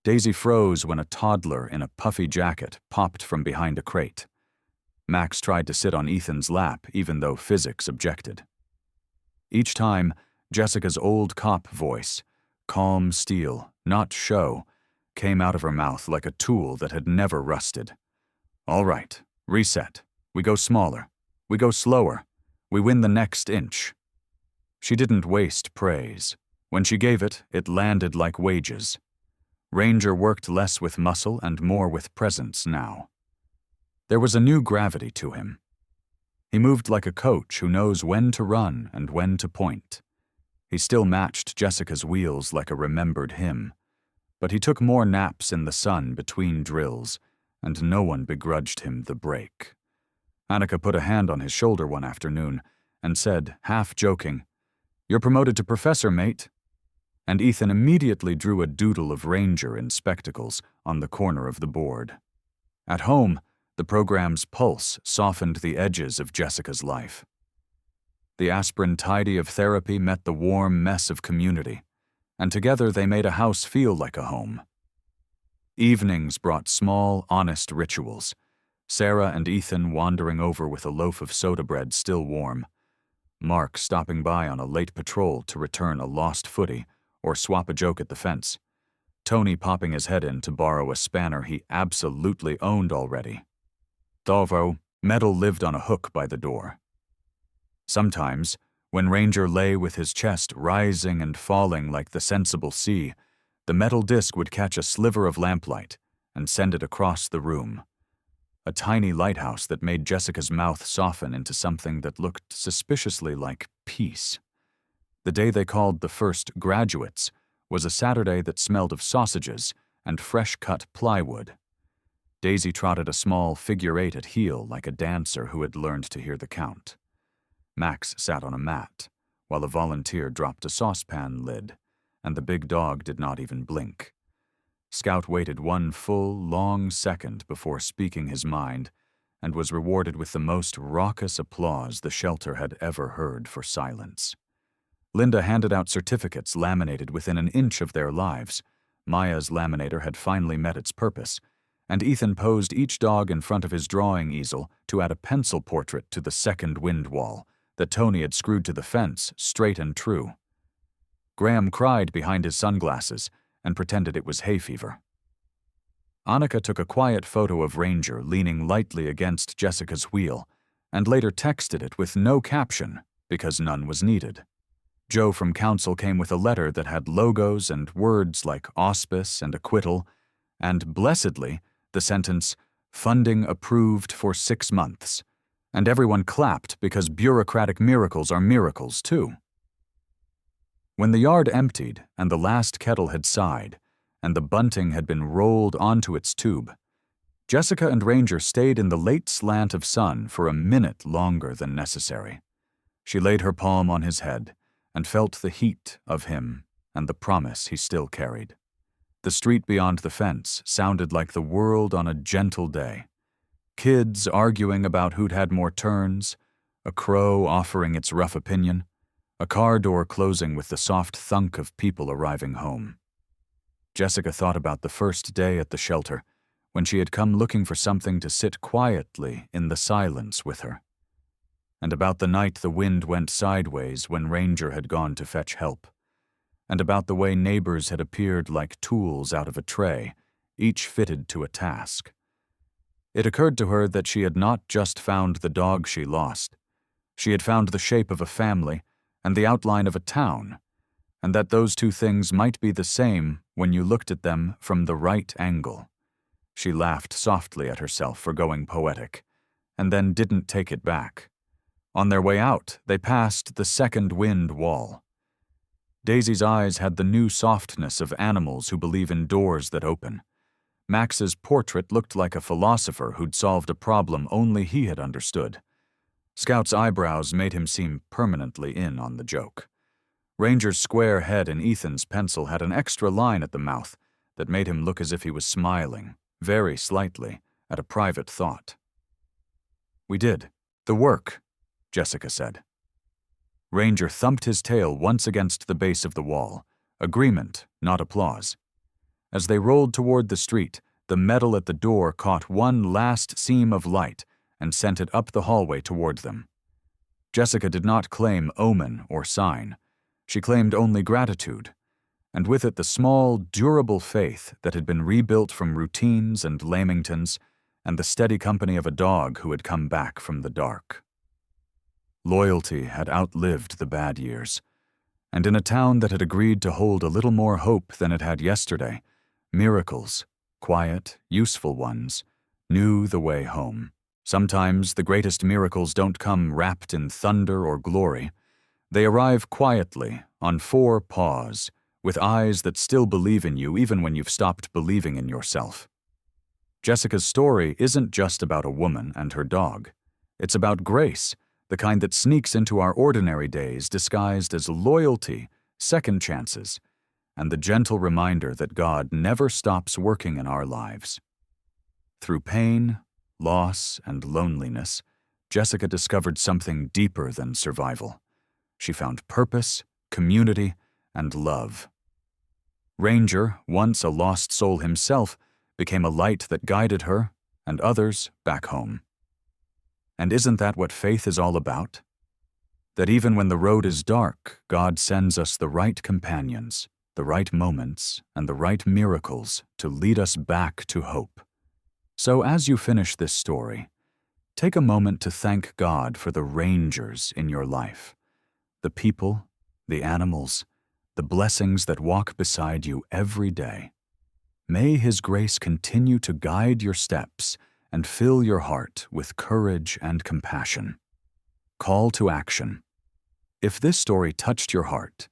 Daisy froze when a toddler in a puffy jacket popped from behind a crate. Max tried to sit on Ethan's lap, even though physics objected. Each time, Jessica's old cop voice, calm steel, not show, came out of her mouth like a tool that had never rusted. "All right, reset. We go smaller. We go slower. We win the next inch." She didn't waste praise. When she gave it, it landed like wages. Ranger worked less with muscle and more with presence now. There was a new gravity to him. He moved like a coach who knows when to run and when to point. He still matched Jessica's wheels like a remembered hymn, but he took more naps in the sun between drills, and no one begrudged him the break. Annika put a hand on his shoulder one afternoon and said, half joking, "You're promoted to professor, mate." And Ethan immediately drew a doodle of Ranger in spectacles on the corner of the board. At home, the program's pulse softened the edges of Jessica's life. The aspirin tidy of therapy met the warm mess of community, and together they made a house feel like a home. Evenings brought small, honest rituals, Sarah and Ethan wandering over with a loaf of soda bread still warm, Mark stopping by on a late patrol to return a lost footy or swap a joke at the fence, Tony popping his head in to borrow a spanner he absolutely owned already. Though metal lived on a hook by the door. Sometimes, when Ranger lay with his chest rising and falling like the sensible sea, the metal disc would catch a sliver of lamplight and send it across the room. A tiny lighthouse that made Jessica's mouth soften into something that looked suspiciously like peace. The day they called the first graduates was a Saturday that smelled of sausages and fresh-cut plywood. Daisy trotted a small figure-8 at heel like a dancer who had learned to hear the count. Max sat on a mat, while a volunteer dropped a saucepan lid, and the big dog did not even blink. Scout waited one full, long second before speaking his mind, and was rewarded with the most raucous applause the shelter had ever heard for silence. Linda handed out certificates laminated within an inch of their lives. Maya's laminator had finally met its purpose, and Ethan posed each dog in front of his drawing easel to add a pencil portrait to the second wind wall that Tony had screwed to the fence, straight and true. Graham cried behind his sunglasses and pretended it was hay fever. Annika took a quiet photo of Ranger leaning lightly against Jessica's wheel and later texted it with no caption because none was needed. Joe from council came with a letter that had logos and words like auspice and acquittal, and blessedly, the sentence, "Funding approved for 6 months," and everyone clapped because bureaucratic miracles are miracles too. When the yard emptied and the last kettle had sighed, and the bunting had been rolled onto its tube, Jessica and Ranger stayed in the late slant of sun for a minute longer than necessary. She laid her palm on his head and felt the heat of him and the promise he still carried. The street beyond the fence sounded like the world on a gentle day. Kids arguing about who'd had more turns, a crow offering its rough opinion, a car door closing with the soft thunk of people arriving home. Jessica thought about the first day at the shelter, when she had come looking for something to sit quietly in the silence with her, and about the night the wind went sideways when Ranger had gone to fetch help, and about the way neighbors had appeared like tools out of a tray, each fitted to a task. It occurred to her that she had not just found the dog she lost. She had found the shape of a family and the outline of a town, and that those two things might be the same when you looked at them from the right angle. She laughed softly at herself for going poetic, and then didn't take it back. On their way out, they passed the second wind wall. Daisy's eyes had the new softness of animals who believe in doors that open. Max's portrait looked like a philosopher who'd solved a problem only he had understood. Scout's eyebrows made him seem permanently in on the joke. Ranger's square head in Ethan's pencil had an extra line at the mouth that made him look as if he was smiling, very slightly, at a private thought. "We did. The work," Jessica said. Ranger thumped his tail once against the base of the wall. Agreement, not applause. As they rolled toward the street, the metal at the door caught one last seam of light and sent it up the hallway toward them. Jessica did not claim omen or sign. She claimed only gratitude, and with it the small, durable faith that had been rebuilt from routines and lamingtons and the steady company of a dog who had come back from the dark. Loyalty had outlived the bad years, and in a town that had agreed to hold a little more hope than it had yesterday, miracles, quiet, useful ones, knew the way home. Sometimes the greatest miracles don't come wrapped in thunder or glory. They arrive quietly, on 4 paws, with eyes that still believe in you even when you've stopped believing in yourself. Jessica's story isn't just about a woman and her dog. It's about grace, the kind that sneaks into our ordinary days disguised as loyalty, second chances, and the gentle reminder that God never stops working in our lives. Through pain, loss, and loneliness, Jessica discovered something deeper than survival. She found purpose, community, and love. Ranger, once a lost soul himself, became a light that guided her and others back home. And isn't that what faith is all about? That even when the road is dark, God sends us the right companions, the right moments, and the right miracles to lead us back to hope. So as you finish this story, take a moment to thank God for the rangers in your life, the people, the animals, the blessings that walk beside you every day. May His grace continue to guide your steps and fill your heart with courage and compassion. Call to action. If this story touched your heart,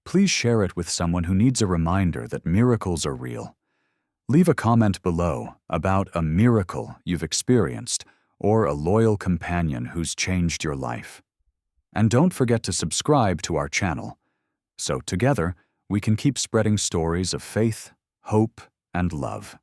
please share it with someone who needs a reminder that miracles are real. Leave a comment below about a miracle you've experienced or a loyal companion who's changed your life. And don't forget to subscribe to our channel, so together we can keep spreading stories of faith, hope, and love.